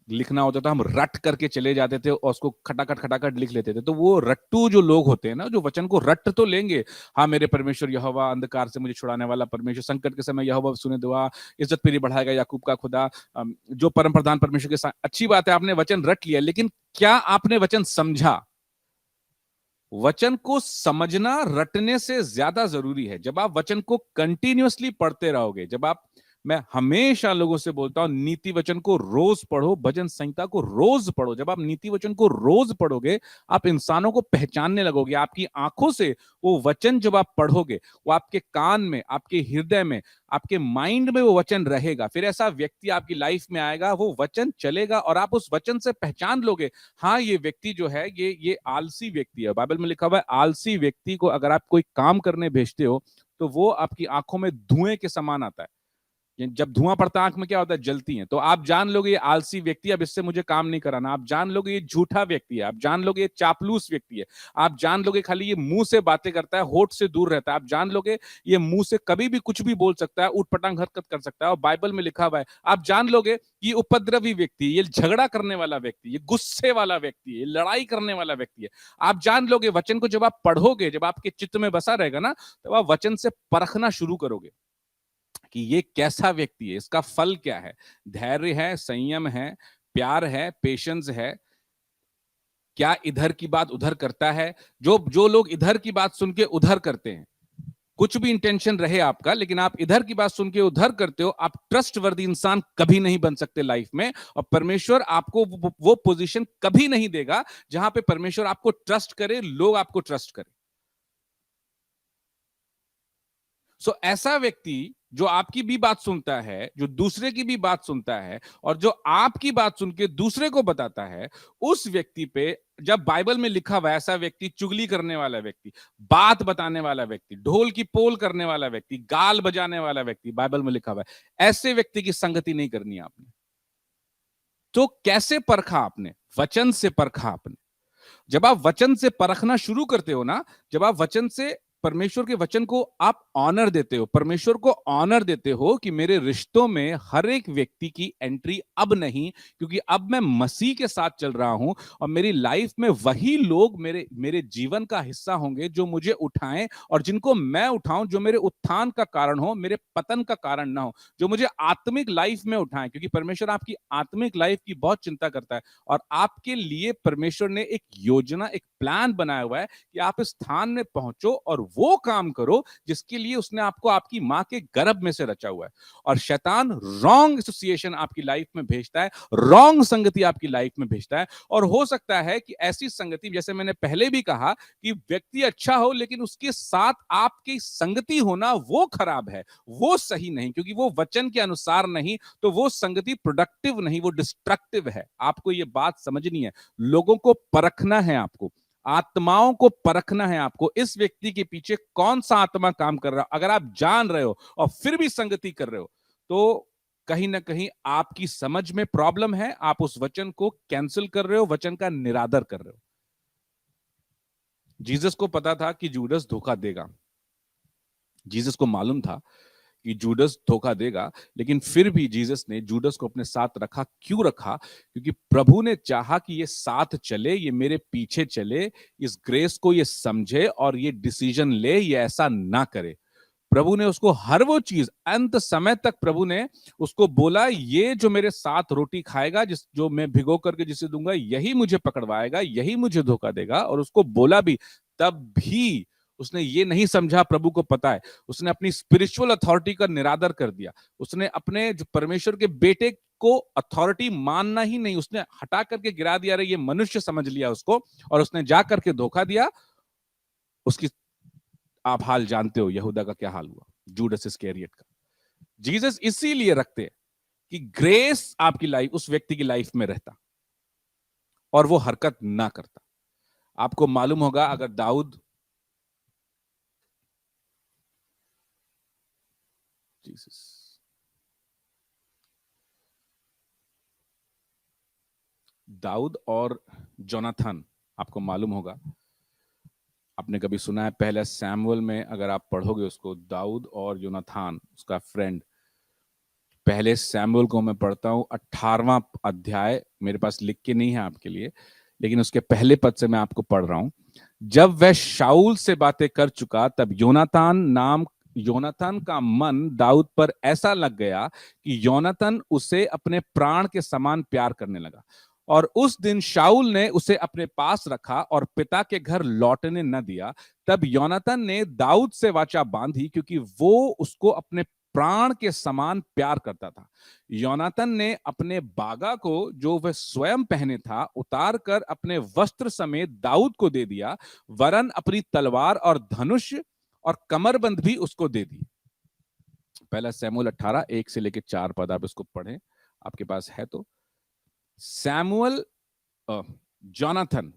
लिखना होता था, हम रट करके चले जाते थे और उसको खटाखट खटाखट लिख लेते थे। तो वो रट्टू जो लोग होते हैं ना, जो वचन को रट तो लेंगे, हाँ मेरे परमेश्वर यहोवा अंधकार से मुझे छुड़ाने वाला परमेश्वर, संकट के समय यहोवा सुने दुआ, इज्जत मेरी बढ़ाएगा याकूब का खुदा, जो परम प्रधान परमेश्वर के साथ। अच्छी बात है, आपने वचन रट लिया, लेकिन क्या आपने वचन समझा? वचन को समझना रटने से ज्यादा जरूरी है। जब आप वचन को कंटिन्यूअसली पढ़ते रहोगे, मैं हमेशा लोगों से बोलता हूं, नीति वचन को रोज पढ़ो, भजन संहिता को रोज पढ़ो। जब आप नीति वचन को रोज पढ़ोगे, आप इंसानों को पहचानने लगोगे। आपकी आंखों से वो वचन जब आप पढ़ोगे, वो आपके कान में, आपके हृदय में, आपके माइंड में वो वचन रहेगा। फिर ऐसा व्यक्ति आपकी लाइफ में आएगा, वो वचन चलेगा और आप उस वचन से पहचान लोगे, हाँ ये व्यक्ति जो है ये आलसी व्यक्ति है। बाइबल में लिखा हुआ है, आलसी व्यक्ति को अगर आप कोई काम करने भेजते हो, तो वो आपकी आंखों में धुएं के समान आता है। जब धुआं पड़ता है आंख में, क्या होता है? जलती है। तो आप जान लोगे ये आलसी व्यक्ति, अब इससे मुझे काम नहीं कराना। आप जान लोगे ये झूठा व्यक्ति है, आप जान लोगे ये चापलूस व्यक्ति है, आप जान लोगे खाली ये मुंह से बातें करता है, होठ से दूर रहता है, आप जान लोगे ये मुंह से कभी भी कुछ भी बोल सकता है, ऊटपटांग हरकत कर सकता है। और बाइबल में लिखा हुआ है, आप जान लोगे ये उपद्रवी व्यक्ति, ये झगड़ा करने वाला व्यक्ति, ये गुस्से वाला व्यक्ति, ये लड़ाई करने वाला व्यक्ति है। आप जान लोगे वचन को जब आप पढ़ोगे, जब आपके चित्त में बसा रहेगा ना, तब आप वचन से परखना शुरू करोगे कि ये कैसा व्यक्ति है, इसका फल क्या है। धैर्य है, संयम है, प्यार है, पेशेंस है, क्या इधर की बात उधर करता है। जो जो लोग इधर की बात सुन के उधर करते हैं, कुछ भी इंटेंशन रहे आपका, लेकिन आप इधर की बात सुन के उधर करते हो, आप ट्रस्टवर्दी इंसान कभी नहीं बन सकते लाइफ में। और परमेश्वर आपको वो पोजीशन कभी नहीं देगा जहां पे परमेश्वर आपको ट्रस्ट करे, लोग आपको ट्रस्ट करें। ऐसा व्यक्ति जो आपकी भी बात सुनता है, जो दूसरे की भी बात सुनता है, और जो आपकी बात सुन के दूसरे को बताता है, उस व्यक्ति पे, जब बाइबल में लिखा हुआ है, ऐसा व्यक्ति, चुगली करने वाला व्यक्ति, बात बताने वाला व्यक्ति, ढोल की पोल करने वाला व्यक्ति, गाल बजाने वाला व्यक्ति, बाइबल में लिखा हुआ है, ऐसे व्यक्ति की संगति नहीं करनी आपने। तो कैसे परखा आपने? वचन से परखा आपने। जब आप वचन से परखना शुरू करते हो ना, जब आप वचन से, परमेश्वर के वचन को आप ऑनर देते हो, परमेश्वर को ऑनर देते हो कि मेरे रिश्तों में हर एक व्यक्ति की एंट्री अब नहीं, क्योंकि अब मैं मसीह के साथ चल रहा हूं, और मेरी लाइफ में वही लोग मेरे मेरे जीवन का हिस्सा होंगे जो मुझे उठाएं, और जिनको मैं उठाऊं, जो मेरे उत्थान का कारण हो, मेरे पतन का कारण ना हो, जो मुझे आत्मिक लाइफ में उठाएं। क्योंकि परमेश्वर आपकी आत्मिक लाइफ की बहुत चिंता करता है, और आपके लिए परमेश्वर ने एक योजना, एक प्लान बनाया हुआ है कि आप इस स्थान में पहुंचो और वो काम करो जिसके लिए उसने आपको आपकी मां के गर्भ में से रचा हुआ है। और शैतान रॉन्ग एसोसिएशन आपकी लाइफ में भेजता है, रॉन्ग संगति आपकी लाइफ में भेजता है। और हो सकता है कि ऐसी संगति, जैसे मैंने पहले भी कहा, कि व्यक्ति अच्छा हो लेकिन उसके साथ आपकी संगति होना वो खराब है, वो सही नहीं, क्योंकि वो वचन के अनुसार नहीं, तो वो संगति प्रोडक्टिव नहीं, वो डिस्ट्रक्टिव है। आपको ये बात समझनी है, लोगों को परखना है आपको। आत्माओं को परखना है आपको, इस व्यक्ति के पीछे कौन सा आत्मा काम कर रहा है। अगर आप जान रहे हो और फिर भी संगति कर रहे हो, तो कहीं ना कहीं आपकी समझ में प्रॉब्लम है, आप उस वचन को कैंसिल कर रहे हो, वचन का निरादर कर रहे हो। जीसस को पता था कि जूडस धोखा देगा, जीसस को मालूम था कि जूडस धोखा देगा, लेकिन फिर भी जीसस ने जूडस को अपने साथ रखा। क्यों रखा? क्योंकि प्रभु ने चाहा कि ये साथ चले, ये मेरे पीछे चले, इस ग्रेस को ये समझे और ये डिसीजन ले, ये ऐसा ना करे। प्रभु ने उसको हर वो चीज, अंत समय तक प्रभु ने उसको बोला, ये जो मेरे साथ रोटी खाएगा, जिस जो मैं भिगो करके जिसे दूंगा, यही मुझे पकड़वाएगा, यही मुझे धोखा देगा। और उसको बोला भी, तब भी उसने ये नहीं समझा, प्रभु को पता है, उसने अपनी स्पिरिचुअल अथॉरिटी का निरादर कर दिया। उसने अपने जो परमेश्वर के बेटे को अथॉरिटी मानना ही नहीं, उसने हटा करके गिरा दिया, रे ये मनुष्य समझ लिया उसको, और उसने जा करके धोखा दिया। उसकी आप हाल जानते हो, यहूदा का क्या हाल हुआ, जूडस इस्करियोट का। जीसस इसीलिए रखते हैं कि ग्रेस आपकी लाइफ, उस व्यक्ति की लाइफ में रहता और वो हरकत ना करता। आपको मालूम होगा, अगर दाऊद, जीसस, दाऊद और जोनाथन, आपको मालूम होगा, आपने कभी सुना है पहले सैमुअल में, अगर आप पढ़ोगे उसको, दाऊद और योनाथान उसका फ्रेंड। पहले सैमुअल को मैं पढ़ता हूं, 18वां अध्याय, मेरे पास लिख के नहीं है आपके लिए, लेकिन उसके पहले पद से मैं आपको पढ़ रहा हूं। जब वह शाऊल से बातें कर चुका, तब योनातान का मन दाऊद पर ऐसा लग गया कि योनातान उसे अपने प्राण के समान प्यार करने लगा। और उस दिन शाऊल ने उसे अपने पास रखा और पिता के घर लौटने न दिया। तब योनातान ने दाऊद से वाचा बांधी, क्योंकि वो उसको अपने प्राण के समान प्यार करता था। योनातान ने अपने बागा को, जो वह स्वयं पहने था, उतार कर अपने वस्त्र समेत दाऊद को दे दिया, वरन अपनी तलवार और धनुष और कमरबंद भी उसको दे दी। पहला सैमुअल 18 1 से लेकर 4 पद, आप इसको पढ़ें, आपके पास है तो। सैमुअल, जोनाथन,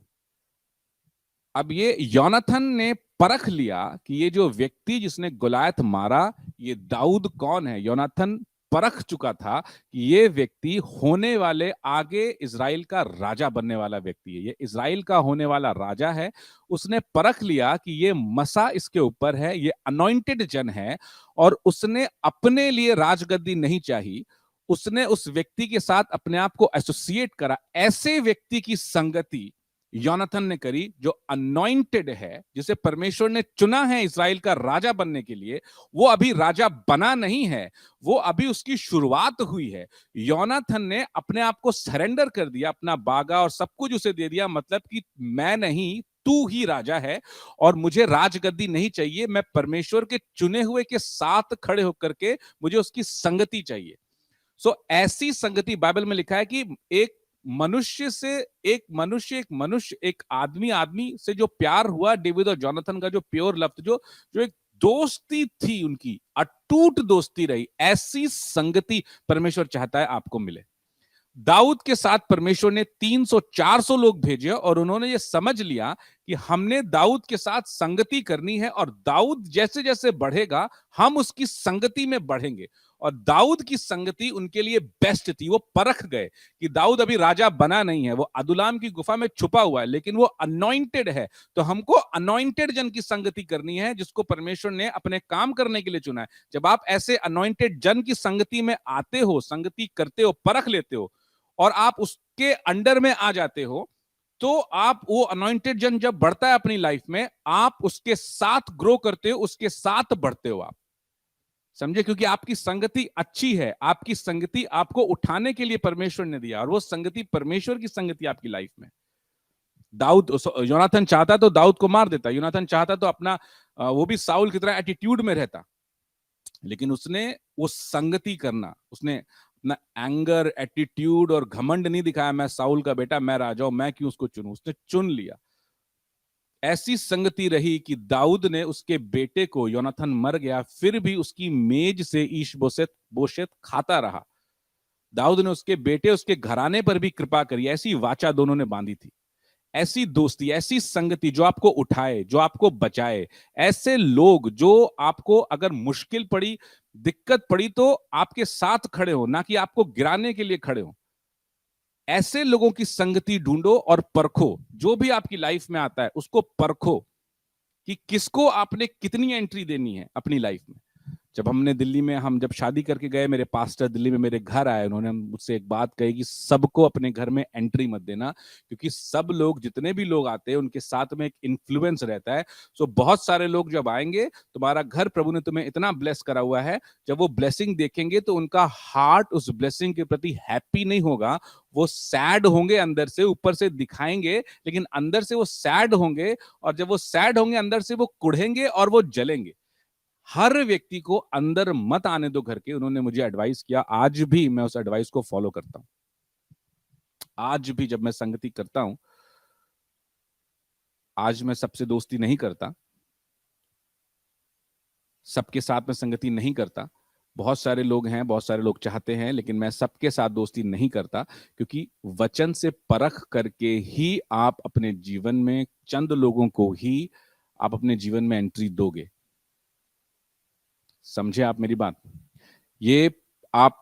अब ये योनाथन ने परख लिया कि ये जो व्यक्ति जिसने गोलायत मारा, ये दाऊद कौन है। योनाथन परख चुका था कि ये व्यक्ति होने वाले आगे इजराइल का राजा बनने वाला व्यक्ति है, ये इजराइल का होने वाला राजा है। उसने परख लिया कि ये मसा इसके ऊपर है, ये अनॉइंटेड जन है, और उसने अपने लिए राजगद्दी नहीं चाहिए। उसने उस व्यक्ति के साथ अपने आप को एसोसिएट करा। ऐसे व्यक्ति की संगति योनाथन ने करी जो अनॉइंटेड है, जिसे परमेश्वर ने चुना है इजराइल का राजा बनने के लिए। वो अभी राजा बना नहीं है, वो अभी उसकी शुरुआत हुई है। योनाथन ने अपने आप को सरेंडर कर दिया, अपना बागा और सब कुछ उसे दे दिया, मतलब कि मैं नहीं, तू ही राजा है और मुझे राजगद्दी नहीं चाहिए, मैं परमेश्वर के चुने हुए के साथ खड़े होकर के मुझे उसकी संगति चाहिए। ऐसी संगति, बाइबल में लिखा है कि एक मनुष्य से एक आदमी से जो प्यार हुआ, डेविड और जोनाथन का जो प्योर लव, जो एक दोस्ती थी, उनकी अटूट दोस्ती रही, ऐसी संगति परमेश्वर चाहता है आपको मिले। दाऊद के साथ परमेश्वर ने 300-400 लोग भेजे और उन्होंने ये समझ लिया कि हमने दाऊद के साथ संगति करनी है, और दाऊद जैसे जैसे बढ़ेगा हम उसकी संगति में बढ़ेंगे। और दाऊद की संगति उनके लिए बेस्ट थी। वो परख गए कि दाऊद अभी राजा बना नहीं है, वो अदुलाम की गुफा में छुपा हुआ है, लेकिन वो अनॉइंटेड है। तो हमको अनॉइंटेड जन की संगति करनी है, जिसको परमेश्वर ने अपने काम करने के लिए चुना है। जब आप ऐसे अनॉइंटेड जन की संगति में आते हो, संगति करते हो, परख लेते हो और आप उसके अंडर में आ जाते हो, तो आप, वो अनॉइंटेड जन जब बढ़ता है अपनी लाइफ में, आप उसके साथ ग्रो करते हो, उसके साथ बढ़ते हो आप, समझे? क्योंकि आपकी संगति अच्छी है, आपकी संगति आपको उठाने के लिए परमेश्वर ने दिया, और वो संगति परमेश्वर की संगति आपकी लाइफ में। योनाथन चाहता तो दाऊद को मार देता, योनाथन चाहता तो अपना वो भी साउल की तरह एटीट्यूड में रहता, लेकिन उसने वो संगति करना, उसने अपना एंगर, एटीट्यूड और घमंड नहीं दिखाया, मैं साउल का बेटा, मैं राजा हूं, मैं क्यों उसको चुनूं। उसने चुन लिया। ऐसी संगति रही कि दाऊद ने उसके बेटे को, योनाथन मर गया, फिर भी उसकी मेज से ईश-बोशेत खाता रहा। दाऊद ने उसके बेटे, उसके घराने पर भी कृपा करी। ऐसी वाचा दोनों ने बांधी थी, ऐसी दोस्ती, ऐसी संगति जो आपको उठाए, जो आपको बचाए, ऐसे लोग जो आपको अगर मुश्किल पड़ी, दिक्कत पड़ी तो आपके साथ खड़े हो, ना कि आपको गिराने के लिए खड़े हो। ऐसे लोगों की संगति ढूंढो और परखो। जो भी आपकी लाइफ में आता है उसको परखो कि किसको आपने कितनी एंट्री देनी है अपनी लाइफ में। जब हमने दिल्ली में, हम जब शादी करके गए, मेरे पास्टर दिल्ली में मेरे घर आए, उन्होंने मुझसे एक बात कही कि सबको अपने घर में एंट्री मत देना, क्योंकि सब लोग, जितने भी लोग आते हैं उनके साथ में एक इन्फ्लुएंस रहता है। सो बहुत सारे लोग जब आएंगे, तुम्हारा घर प्रभु ने तुम्हें इतना ब्लेस करा हुआ है, जब वो ब्लेसिंग देखेंगे तो उनका हार्ट उस ब्लेसिंग के प्रति हैप्पी नहीं होगा, वो सैड होंगे अंदर से, ऊपर से दिखाएंगे लेकिन अंदर से वो सैड होंगे, और जब वो सैड होंगे अंदर से वो कुढ़ेंगे और वो जलेंगे। हर व्यक्ति को अंदर मत आने दो घर के। उन्होंने मुझे एडवाइस किया, आज भी मैं उस एडवाइस को फॉलो करता हूं। आज भी जब मैं संगति करता हूं, आज मैं सबसे दोस्ती नहीं करता, सबके साथ में संगति नहीं करता। बहुत सारे लोग हैं, बहुत सारे लोग चाहते हैं, लेकिन मैं सबके साथ दोस्ती नहीं करता, क्योंकि वचन से परख करके ही आप अपने जीवन में, चंद लोगों को ही आप अपने जीवन में एंट्री दोगे। समझे आप मेरी बात? ये आप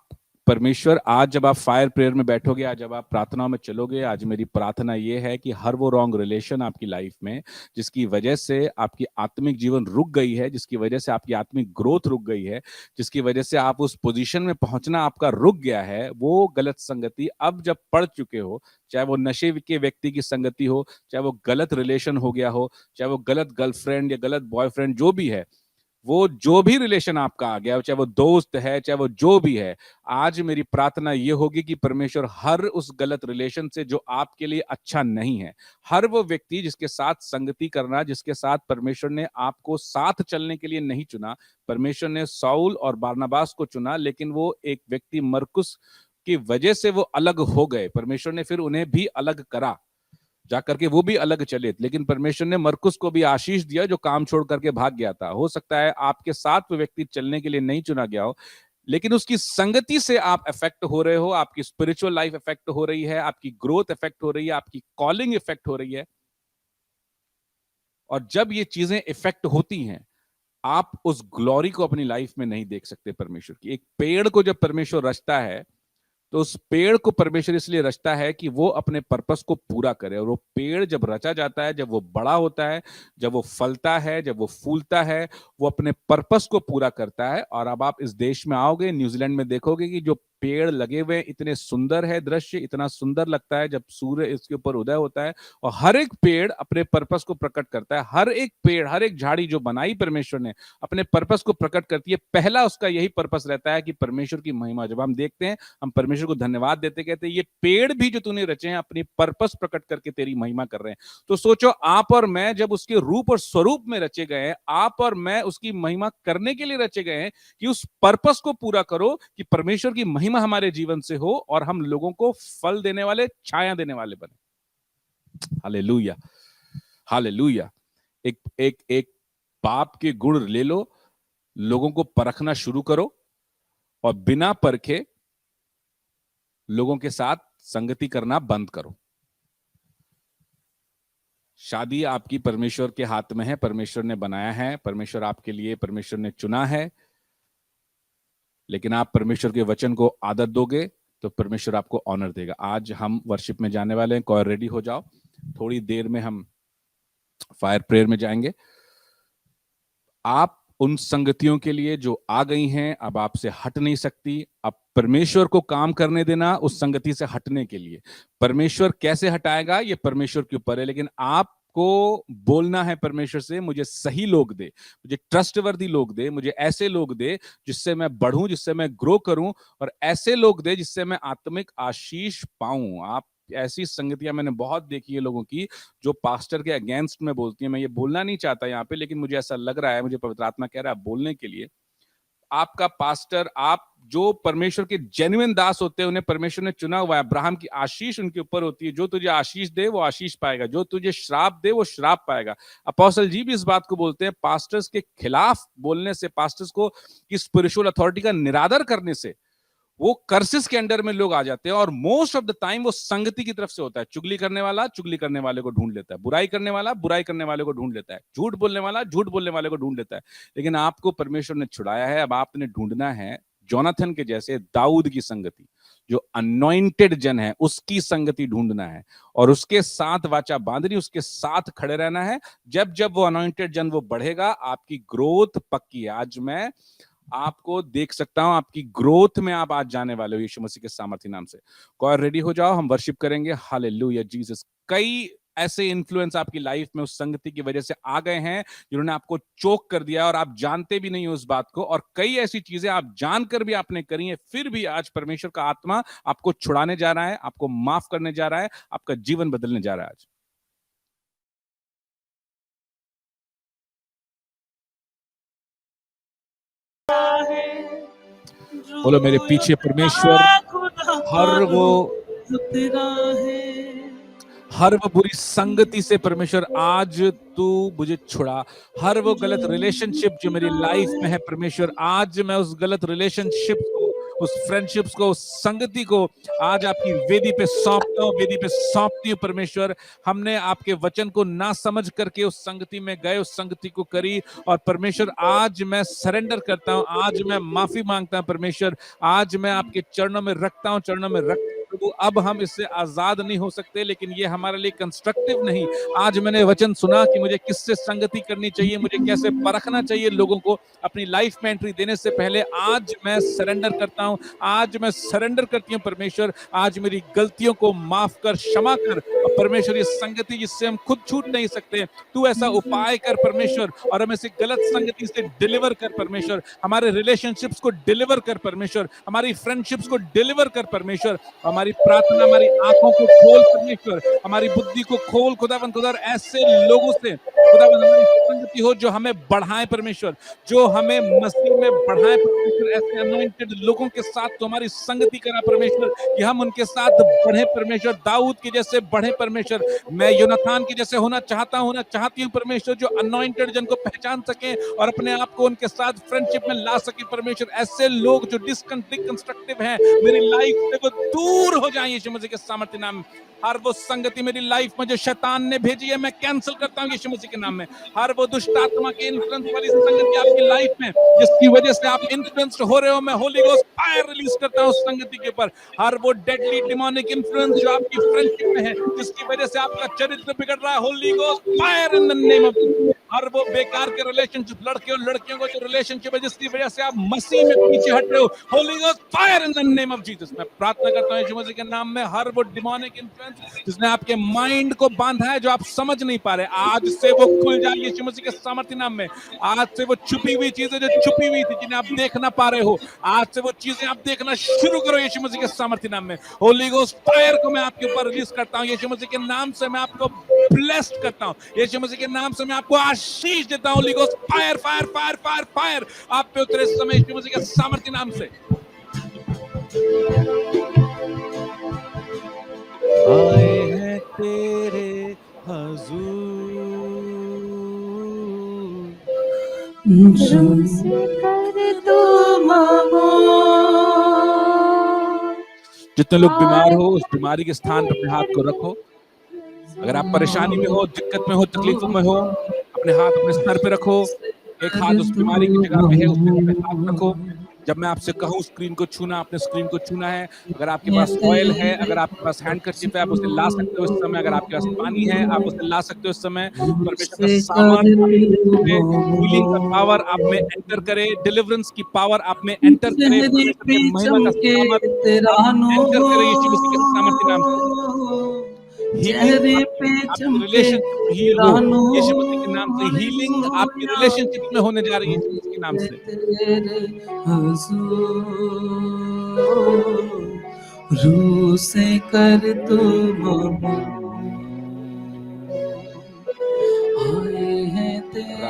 परमेश्वर, आज जब आप फायर प्रेयर में बैठोगे, आज जब आप प्रार्थनाओं में चलोगे, आज मेरी प्रार्थना ये है कि हर वो रॉन्ग रिलेशन आपकी लाइफ में, जिसकी वजह से आपकी आत्मिक जीवन रुक गई है, जिसकी वजह से आपकी आत्मिक ग्रोथ रुक गई है, जिसकी वजह से आप उस पोजीशन में पहुंचना आपका रुक गया है, वो गलत संगति अब जब पढ़ चुके हो, चाहे वो नशे के व्यक्ति की संगति हो, चाहे वो गलत रिलेशन हो गया हो, चाहे वो गलत गर्लफ्रेंड या गलत बॉयफ्रेंड जो भी है, वो जो भी रिलेशन आपका आ गया, चाहे वो दोस्त है, चाहे वो जो भी है, आज मेरी प्रार्थना ये होगी कि परमेश्वर हर उस गलत रिलेशन से जो आपके लिए अच्छा नहीं है, हर वो व्यक्ति जिसके साथ संगति करना, जिसके साथ परमेश्वर ने आपको साथ चलने के लिए नहीं चुना, परमेश्वर ने साउल और बारनबास को चुना, लेकिन वो एक व्यक्ति मरकुस की वजह से वो अलग हो गए, परमेश्वर ने फिर उन्हें भी अलग करा, जाकर के वो भी अलग चले, लेकिन परमेश्वर ने मरकुस को भी आशीष दिया जो काम छोड़ करके भाग गया था। हो सकता है आपके साथ वो व्यक्ति चलने के लिए नहीं चुना गया हो, लेकिन उसकी संगति से आप इफेक्ट हो रहे हो, आपकी स्पिरिचुअल लाइफ इफेक्ट हो रही है, आपकी ग्रोथ इफेक्ट हो रही है, आपकी कॉलिंग इफेक्ट हो रही है। और जब ये चीजें इफेक्ट होती हैं, आप उस ग्लोरी को अपनी लाइफ में नहीं देख सकते परमेश्वर की। एक पेड़ को जब परमेश्वर रचता है, तो उस पेड़ को परमेश्वर इसलिए रचता है कि वो अपने पर्पस को पूरा करे, और वो पेड़ जब रचा जाता है, जब वो बड़ा होता है, जब वो फलता है, जब वो फूलता है, वो अपने पर्पस को पूरा करता है। और अब आप इस देश में आओगे, न्यूजीलैंड में देखोगे कि जो पेड़ लगे हुए इतने सुंदर है दृश्य, इतना सुंदर लगता है जब सूर्य इसके ऊपर उदय होता है, और हर एक पेड़ अपने पर्पस को प्रकट करता है। हर एक पेड़, हर एक झाड़ी जो बनाई परमेश्वर ने अपने पर्पस को प्रकट करती है। पहला उसका यही पर्पस रहता है कि परमेश्वर की महिमा। जब हम देखते हैं, हम परमेश्वर को धन्यवाद देते, कहते हैं ये पेड़ भी जो तूने रचे हैं अपनी पर्पस प्रकट करके तेरी महिमा कर रहे हैं। तो सोचो, आप और मैं जब उसके रूप और स्वरूप में रचे गए हैं, आप और मैं उसकी महिमा करने के लिए रचे गए हैं कि उस पर्पस को पूरा करो, कि परमेश्वर की महिमा हमारे जीवन से हो और हम लोगों को फल देने वाले, छाया देने वाले बने। Hallelujah, hallelujah. एक एक एक पाप के गुण ले लो, लोगों को परखना शुरू करो, और बिना परखे लोगों के साथ संगति करना बंद करो। शादी आपकी परमेश्वर के हाथ में है, परमेश्वर ने बनाया है, परमेश्वर आपके लिए, परमेश्वर ने चुना है। लेकिन आप परमेश्वर के वचन को आदत दोगे तो परमेश्वर आपको ऑनर देगा। आज हम वर्शिप में जाने वाले हैं, कोई रेडी हो जाओ, थोड़ी देर में हम फायर प्रेयर में जाएंगे। आप उन संगतियों के लिए जो आ गई हैं, अब आपसे हट नहीं सकती। अब परमेश्वर को काम करने देना उस संगति से हटने के लिए। परमेश्वर कैसे हटाएगा ये परमेश्वर के ऊपर है, लेकिन आप को बोलना है परमेश्वर से, मुझे सही लोग दे, मुझे ट्रस्टवर्दी लोग दे, मुझे ऐसे लोग दे जिससे मैं बढ़ूं, जिससे मैं ग्रो करूं, और ऐसे लोग दे जिससे मैं आत्मिक आशीष पाऊं। आप ऐसी संगतियां मैंने बहुत देखी है लोगों की जो पास्टर के अगेंस्ट में बोलती है। मैं ये बोलना नहीं चाहता यहाँ पे, लेकिन मुझे ऐसा लग रहा है, मुझे पवित्र आत्मा कह रहा है बोलने के लिए। आपका पास्टर, आप जो परमेश्वर के जेन्युइन दास होते हैं, उन्हें परमेश्वर ने चुना हुआ है, अब्राहम की आशीष उनके ऊपर होती है। जो तुझे आशीष दे वो आशीष पाएगा, जो तुझे श्राप दे वो श्राप पाएगा। अपोस्टल जी भी इस बात को बोलते हैं, पास्टर्स के खिलाफ बोलने से, पास्टर्स को की स्पिरिचुअल अथॉरिटी का निरादर करने से वो कर्सेस के अंडर में लोग आ जाते हैं, और मोस्ट ऑफ द टाइम वो संगति की तरफ से होता है। चुगली करने वाला चुगली करने वाले को ढूंढ लेता है, बुराई करने वाला बुराई करने वाले को ढूंढ लेता है, झूठ बोलने वाला झूठ बोलने वाले को ढूंढ लेता है। लेकिन आपको परमेश्वर ने छुड़ाया है, अब आपने ढूंढना है जोनाथन के जैसे दाऊद की संगति, जो अनॉइंटेड जन है उसकी संगति ढूंढना है, और उसके साथ वाचा बांधनी, उसके साथ खड़े रहना है। जब जब वो अनॉइंटेड जन वो बढ़ेगा, आपकी ग्रोथ पक्की है। आज मैं आपको देख सकता हूं, आपकी ग्रोथ में आप आज जाने वाले हो यीशु मसीह के सामर्थ्य नाम से। कोई रेडी हो जाओ, हम वर्शिप करेंगे। Hallelujah Jesus. कई ऐसे इन्फ्लुएंस आपकी लाइफ में उस संगति की वजह से आ गए हैं जिन्होंने आपको चोक कर दिया और आप जानते भी नहीं हो उस बात को, और कई ऐसी चीजें आप जानकर भी आपने करी हैं, फिर भी आज परमेश्वर का आत्मा आपको छुड़ाने जा रहा है, आपको माफ करने जा रहा है, आपका जीवन बदलने जा रहा है आज। बोलो मेरे पीछे परमेश्वर, हर वो बुरी संगति से परमेश्वर आज तू मुझे छुड़ा। हर वो गलत रिलेशनशिप जो मेरी लाइफ में है परमेश्वर, आज मैं उस गलत रिलेशनशिप को, उस फ्रेंडशिप्स को, उस संगति को आज आपकी वेदी पे सौंपता हूं, वेदी पे सौंपती हूं परमेश्वर। हमने आपके वचन को ना समझ करके उस संगति में गए, उस संगति को करी, और परमेश्वर आज मैं सरेंडर करता हूं, आज मैं माफी मांगता हूं परमेश्वर, आज मैं आपके चरणों में रखता हूं, चरणों में रख प्रभु। अब हम इससे आजाद नहीं हो सकते, लेकिन ये हमारे लिए कंस्ट्रक्टिव नहीं। आज मैंने वचन सुना कि मुझे किससे संगति करनी चाहिए, मुझे कैसे परखना चाहिए लोगों को अपनी लाइफ में एंट्री देने से पहले। आज मैं सरेंडर करता हूं, आज मैं सरेंडर करती हूं परमेश्वर। आज मेरी गलतियों को माफ कर, क्षमा कर, और परमेश्वर ये संगति जिससे हम खुद छूट नहीं सकते, तू ऐसा उपाय कर परमेश्वर, और हमें से गलत संगति से डिलीवर कर परमेश्वर। हमारे रिलेशनशिप्स को डिलीवर कर परमेश्वर, हमारी फ्रेंडशिप्स को डिलीवर कर परमेश्वर। हमारी प्रार्थना, हमारी आंखों को खोल परमेश्वर, हमारी बुद्धि को खोल खुदावंद। खुदा ऐसे लोगों से खुदावंद हमारी संगति हो जो हमें बढ़ाए परमेश्वर, जो हमें मसीह में बढ़ाए परमेश्वर। ऐसे अनॉइंटेड लोगों के साथ तो हमारी संगति करा परमेश्वर कि हम उनके साथ बढ़े परमेश्वर, दाऊद के जैसे बढ़े परमेश्वर। मैं योनाथान के जैसे होना चाहता हूं, होना चाहती हूं परमेश्वर, जो अनॉइंटेड जन को पहचान सके और अपने आप को उनके साथ फ्रेंडशिप में ला सके परमेश्वर। ऐसे लोग जो डिसकंस्ट्रक्टिव हैं मेरी लाइफ से वो दूर हो जाए यीशु मसीह के सामर्थ्य नाम में। हर वो संगति मेरी लाइफ में जो शैतान ने भेजी है, मैं कैंसिल करता हूं यीशु मसीह के नाम में। हर वो दुष्ट आत्मा के इन्फ्लुएंस वाली संगति आपकी लाइफ में जिसकी वजह से आप इन्फ्लुएंस्ड हो रहे हो, मैं होली गोस्ट फायर रिलीज करता हूं उस संगति के ऊपर। हर वो डेडली डिमोनिक इन्फ्लुएंस जो आपकी फ्रेंडशिप में है, जिसकी वजह से आपका चरित्र बिगड़ रहा है, holy ghost fire in the name of Jesus. हर वो बेकार के रिलेशनशिप, लड़के और लड़कियों का जो रिलेशनशिप है जिसकी वजह से आप मसीह में पीछे हट रहे हो, Holi ghost fire in the name of Jesus. मैं प्रार्थना करता हूं यीशु मसीह के नाम में, हर वो डिमोनिक इन्फ्लुएंस जिसने आपके माइंड को बांधा है, जो आप समझ नहीं पा रहे, आज से वो खुल जाए यीशु मसीह के सामर्थ्य नाम में। आज से वो छुपी हुई चीजें जो छुपी हुई थी, जिन्हें आप देख ना पा रहे हो, आज से वो चीजें आप देखना शुरू करो यीशु मसीह के सामर्थ्य नाम में। होली गोस्ट फायर को मैं आपके ऊपर रिलीज करता हूं यीशु मसीह के नाम से। मैं आपको ब्लेस्ड करता हूं यीशु मसीह के नाम से। मैं आपको आशीष देता हूं। Holi ghost fire fire fire fire fire आप पे उतरे इस समय यीशु मसीह के सामर्थ्य नाम से। आए हैं तेरे हुजूर, मुझसे कर दो मांगो। जितने लोग बीमार हो उस बीमारी के स्थान पर अपने हाथ को रखो। अगर आप परेशानी में हो, दिक्कत में हो, तकलीफों में हो, अपने हाथ अपने सर पे रखो। एक हाथ उस बीमारी की जगह पे है, उस जगह पे हाथ रखो। जब मैं आपसे कहूं स्क्रीन को छूना, आपने स्क्रीन को छूना है। अगर आपके पास ऑयल है, अगर आपके पास हैंडकरचीफ है, आप उसे ला सकते हो इस समय। अगर आपके पास पानी है, आप उसे ला सकते हो इस समय। परमेश्वर का सामान, हीलिंग का पावर आप में एंटर करे, डिलीवरेंस की पावर आप में एंटर करे, परमेश्वर की महिमा का सामर्थ एंटर करे यीशु मसीह के सामर्थ्य नाम से। रिलेशनशिप हील हो यीशु मसीह के नाम से। हीलिंग आपकी रिलेशनशिप में होने जा रही है यीशु मसीह के नाम से। रूह से कर तुम आए हैं तेरे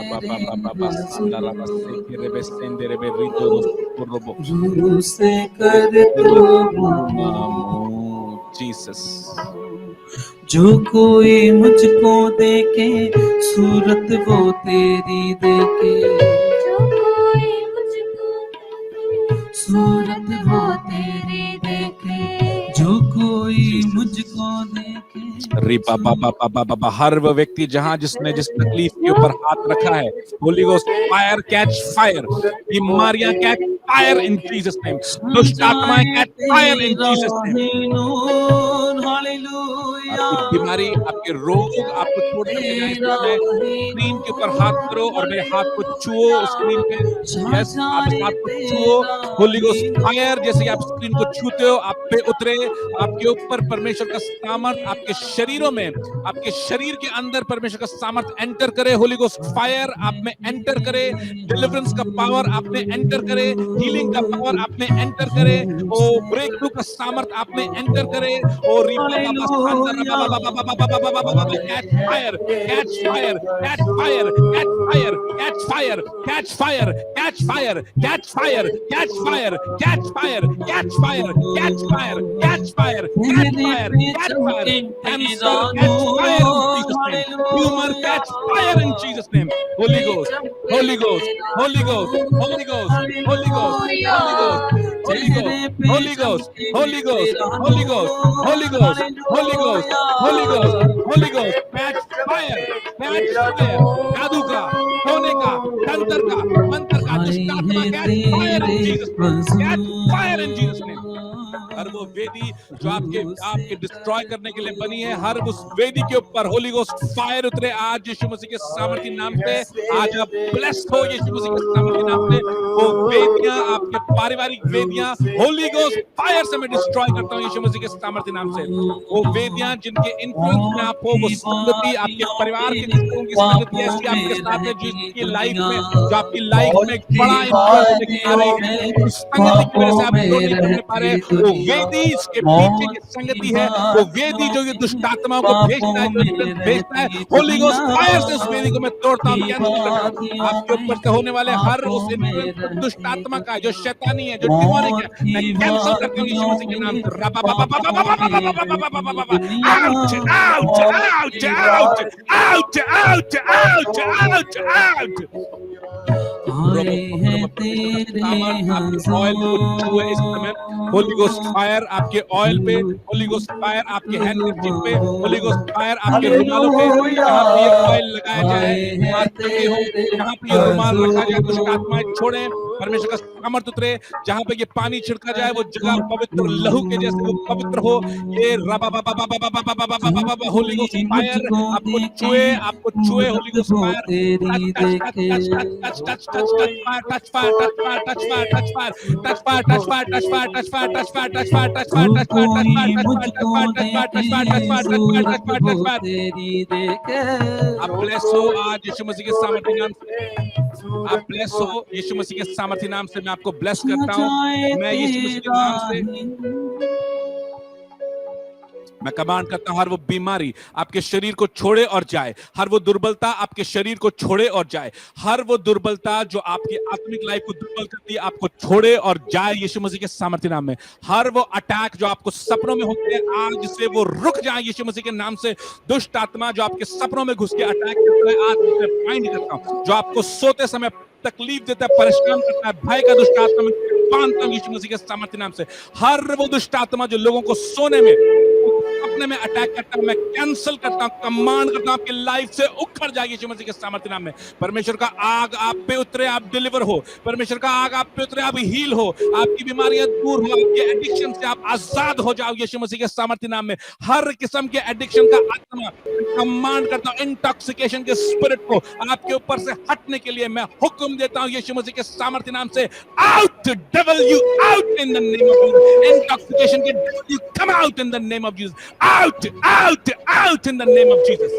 रूह से कर तुम जीसस। जो कोई मुझको देखे सूरत वो तेरी देखे, जो कोई मुझको सूरत वो तेरी देखे, जो कोई मुझको देखे। रे बाबा बाबा बाबा बाबा, हर वो व्यक्ति जहां जिसने जिस तकलीफ के ऊपर हाथ रखा है, holy ghost fire catch fire, बीमारियां catch fire in Jesus name, दुष्ट आत्माएं catch fire in Jesus name. आपकी बीमारी, आपके रोग आपको छोड़ करके जाए, इस समय स्क्रीन के ऊपर हाथ करो और मेरे हाथ को छुओ स्क्रीन पे। यस, आप इस हाथ को छुओ, होली गोस्ट फायर जैसे आप स्क्रीन को छूते हो आप पे उतरे, आपके ऊपर परमेश्वर का सामर्थ, आपके शरीरों में, आपके शरीर के अंदर परमेश्वर का सामर्थ एंटर करे। होली गोस्ट फायर आप में एंटर करे, डिलीवरेंस का पावर आप में एंटर करे, हीलिंग का पावर आप में एंटर करे, ओ ब्रेक थ्रू का सामर्थ आप में एंटर करे, oh catch fire catch fire catch fire catch fire catch fire catch fire catch fire catch fire catch fire catch fire catch fire catch fire catch fire catch fire catch fire cancer catch fire tumor catch fire in Jesus name. Holy Ghost, Holy Ghost, Holy Ghost, Holy Ghost, Holy Ghost, Holy Ghost, Holy Ghost, Holy Ghost, Holy Ghost, Holy Ghost, Holy Ghost, Holy Ghost, Holy Ghost, catch fire, catch fire. जादू का, सोने का, तंत्र का, मंत्र का, दुष्ट आत्मा catch fire in Jesus name. Catch fire in Jesus name. हर वो वेदी जो आपके डिस्ट्रॉय करने के लिए बनी है, हर उस वेदी के ऊपर होली गोस्ट फायर उतरे आज यीशु मसीह के सामर्थी नाम से। आज आप ब्लेस्ड हो यीशु मसीह के सामर्थी नाम से। वो वेदियां, आपके पारिवारिक वेदियां, होली गोस्ट फायर से मैं डिस्ट्रॉय करता हूं यीशु मसीह के सामर्थी नाम से। वो वेदियां जिनके इन्फ्लुएंस में आप हो, वो संगति आपके परिवार के लोगों की संगति ऐसी आपके साथ है जिसकी लाइफ में, जो आपकी लाइफ में एक बड़ा इन्फ्लुएंस लेके आ रही है, उस संगति की वजह से आप जो नहीं करने पा रहे, वो वेदी इसके पीछे की संगति है, वो वेदी जो ये दुष्ट आत्माओं को भेजता है, जो भेजता है, होली गोस्ट फायर से उस वेदी को मैं तोड़ता हूं, कैंसिल करता हूं। आपके ऊपर से होने वाले हर उस इन्फ्लुएंस दुष्ट आत्मा का जो शैतानी है, जो डिमोनिक है, मैं कैंसिल करता हूं यीशु मसीह के नाम से। Out out out out out oil को छुए इस समय। होली गोस्ट फायर आपके ऑयल पे, होली गोस्ट फायर आपके हैंडकरचीफ पे, होली गोस्ट फायर आपके रुमालों पे। जहां पे ये ऑयल लगाया जाए, जहां पे ये रुमाल रखा जाए, दुष्ट आत्माएं छोड़े, परमेश्वर का सामर्थ उतरे। जहां पे ये पानी छिड़का जाए, वो जगह पवित्र लहू के जैसे वो पवित्र हो। ये होली गोस्ट फायर आपको छुए, आपको छुए। Holi ghost fire touch touch touch touch fire touch fire touch fire touch fire touch fire touch fire touch fire touch fire touch fire touch fire touch fire touch fire touch fire touch fire. आप bless हो आज यीशु मसीह के सामर्थी नाम से। आप bless हो यीशु मसीह के सामर्थी नाम से। मैं आपको ब्लेस करता हूं। मैं यीशु मसीह के नाम से मैं कमांड करता हूं, हर वो बीमारी आपके शरीर को छोड़े और जाए, हर वो दुर्बलता आपके शरीर को छोड़े और जाए, हर वो दुर्बलता जो आपकी आत्मिक लाइफ को दुर्बल करती है आपको छोड़े और जाए यीशु मसीह के सामर्थ्य नाम में। हर वो अटैक जो आपको सपनों में होते हैं आज से वो रुक जाए यीशु मसीह के नाम से। दुष्ट आत्मा जो आपके सपनों में घुस के अटैक करता है आज मैं बाइंड करता हूं। जो आपको सोते समय तकलीफ देता है, परेशान करता है, भय का दुष्ट आत्मा में बांधता हूं यीशु मसीह के सामर्थ्य नाम से। हर वो दुष्ट आत्मा जो लोगों को सोने में अपने में अटैक करता हूं, मैं कैंसिल करता हूं, कमांड करता हूं आपकी लाइफ से उखड़ जाए यीशु मसीह के सामर्थ्य नाम में। परमेश्वर का आग आप पे उतरे, आप डिलीवर हो। परमेश्वर का आग आप पे उतरे, आप हील हो। आपकी बीमारियां दूर हो, आपके एडिक्शन से आप आजाद हो जाओ यीशु मसीह के सामर्थ्य नाम में। हर किस्म के एडिक्शन का आत्मा कमांड करता हूं, इंटॉक्सिकेशन के स्पिरिट को आपके ऊपर से हटने के लिए मैं हुक्म देता हूं यीशु मसीह के सामर्थ्य नाम से। Out devil, you out in the name of Jesus. Intoxication के devil, you come out in the name of Jesus. Out, out, out in the name of Jesus.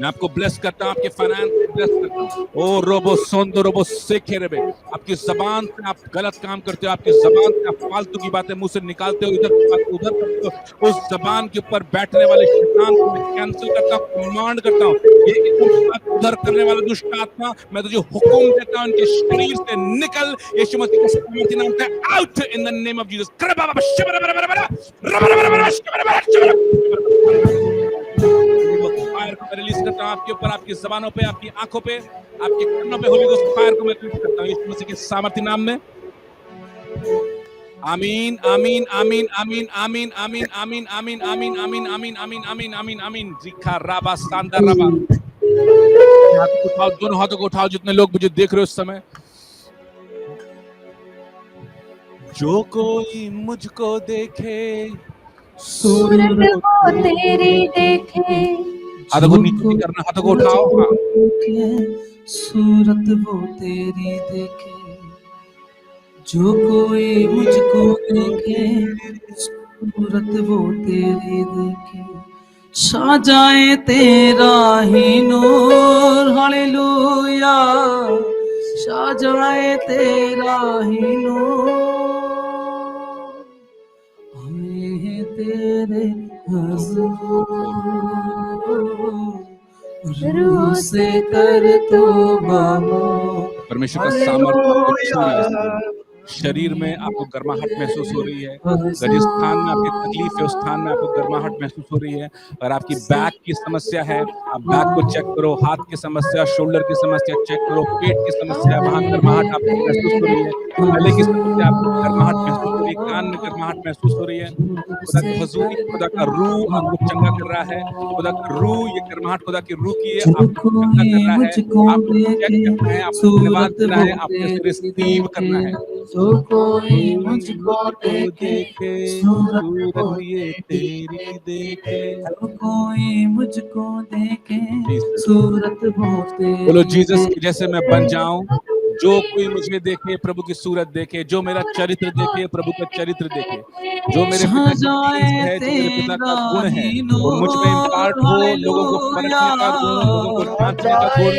मैं आपको ब्लेस करता हूं, आपके फाइनेंस को ब्लेस करता हूं। ओ रोबो सोंदो रोबो सेखे रेबे। आपकी जबान से आप गलत काम करते हो, आपकी जबान से आप फालतू की बातें मुंह से निकालते हो, इधर उधर करते हो। उस जबान के ऊपर बैठने वाले शैतान को मैं कैंसिल करता हूं, कमांड करता हूं। ये उधर करने वाला दुष्ट आत्मा मैं तुझे हुक्म देता हूं, इनके शरीर से निकल यीशु मसीह के सामर्थ्य नाम से। Out in the name of Jesus. Fire को मैं रिलीज करता हूं आपके ऊपर, आपकी जबानों पे, आपकी आंखों पे, आपके कानों पे। होली गोस्ट फायर को मैं रिलीज करता हूं यीशु मसीह के सामर्थ्य नाम में। आमीन आमीन आमीन आमीन आमीन आमीन आमीन आमीन आमीन आमीन आमीन आमीन आमीन आमीन आमीन जिखा राबा सांदा रबा। हाथों को उठाओ, दोनों हाथों को उठाओ, जितने लोग मुझे देख रहे हो उस समय। जो कोई मुझको देखे सूरत वो तेरी देखे, हाथों को नीचे नहीं करना, हाथों को उठाओ। हाँ। सूरत वो तेरी देखे, जो कोई मुझको देखे, सूरत वो तेरी देखे, छा जाए तेरा ही नूर, हालेलुया, छा जाए तेरा ही नूर, आए हैं तेरे हुजूर, रूह से कर तो मामूर। परमेश्वर का सामर्थ्य आपको छू रहा है इस समय। शरीर में आपको गर्माहट महसूस हो रही है, अगर जिस स्थान में आपकी तकलीफ है उस स्थान में आपको गर्माहट महसूस हो रही है। अगर आपकी बैक की समस्या है, आप बैक को चेक करो, हाथ की समस्या, शोल्डर की समस्या चेक करो, पेट की समस्या, वहां गर्माहट आपको महसूस हो रही है, गले की समस्या आपको गर्माहट महसूस हो रही है, कान में गर्माहट महसूस हो रही है। खुदा की हजूरी, खुदा का रूह आपको चंगा कर रहा है। खुदा का रूह, ये गर्माहट खुदा की रूह की है, आपको चंगा कर रहा है। आपको चेक करना है, आपको धन्यवाद देना है, आपको इसे रिसीव करना है। जो कोई मुझको देखे, सूरत ये तेरी देखे। जो कोई मुझको देखे, जीसस। सूरत वो तेरी बोलो जीसस की जैसे मैं बन देखे। जाऊं, जो कोई मुझे देखे प्रभु की सूरत देखे, जो मेरा चरित्र देखे प्रभु का चरित्र देखे, जो मेरे छा पिता की चीज जाए है, जो मेरे पिता का तेरा गुण है, ही वो मुझ में इम्पार्ट नूर, हो। लोगों को हालेलुया, परखने का गुण, लोगों को जांचने का गुण मुझ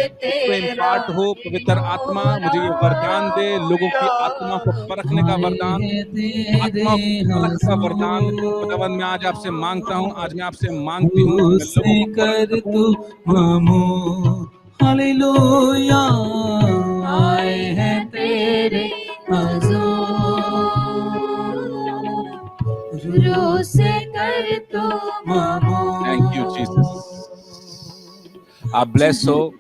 पे इम्पार्ट हो। पवित्र आत्मा मुझे ये वरदान दे, लोगों की आत्मा को परखने का वरदान, आए तेरे आत्मा को परख का वरदान। खुदावन मैं आज आपसे मांगता हूँ, आज मैं आपसे मांगती हूँ कि मैं लोगों से को परख कर सकूं। तू मामू, हालेलुया, आए हैं तेरे हुजूर, रूह से कर तू मामू। Thank you Jesus. आप ब्लेस हो,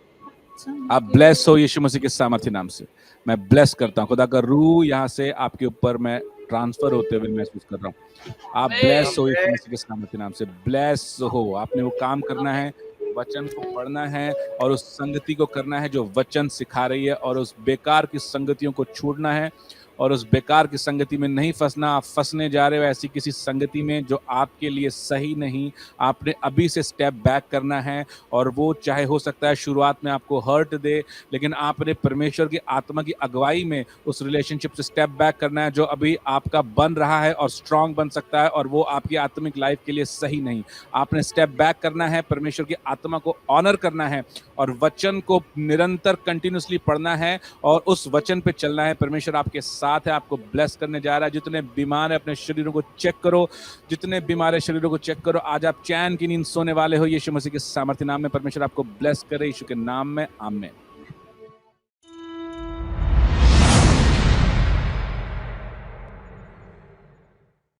आप ब्लेस हो यीशु मसीह के सामर्थ्य नाम से। मैं ब्लेस करता हूँ, खुदा का रूह यहाँ से आपके ऊपर मैं ट्रांसफर होते हुए महसूस कर रहा हूँ। आप ब्लेस हो यीशु मसीह के सामर्थ्य नाम से, ब्लेस हो। आपने वो काम करना है, वचन को पढ़ना है और उस संगति को करना है जो वचन सिखा रही है, और उस बेकार की संगतियों को छोड़ना है और उस बेकार की संगति में नहीं फंसना। आप फंसने जा रहे हो ऐसी किसी संगति में जो आपके लिए सही नहीं। आपने अभी से स्टेप बैक करना है, और वो चाहे हो सकता है शुरुआत में आपको हर्ट दे, लेकिन आपने परमेश्वर की आत्मा की अगुवाई में उस रिलेशनशिप से स्टेप बैक करना है जो अभी आपका बन रहा है और स्ट्रांग बन सकता है, और वो आपकी आत्मिक लाइफ के लिए सही नहीं। आपने स्टेप बैक करना है, परमेश्वर की आत्मा को ऑनर करना है और वचन को निरंतर कंटिन्यूसली पढ़ना है और उस वचन पे चलना है। परमेश्वर आपके साथ है, आपको ब्लेस करने जा रहा है। जितने बीमार है अपने शरीरों को चेक करो, जितने बीमार है शरीरों को चेक करो। आज आप चैन की नींद सोने वाले हो यीशु मसीह के सामर्थ्य नाम में। परमेश्वर आपको ब्लेस करे यीशु के नाम में, आमीन।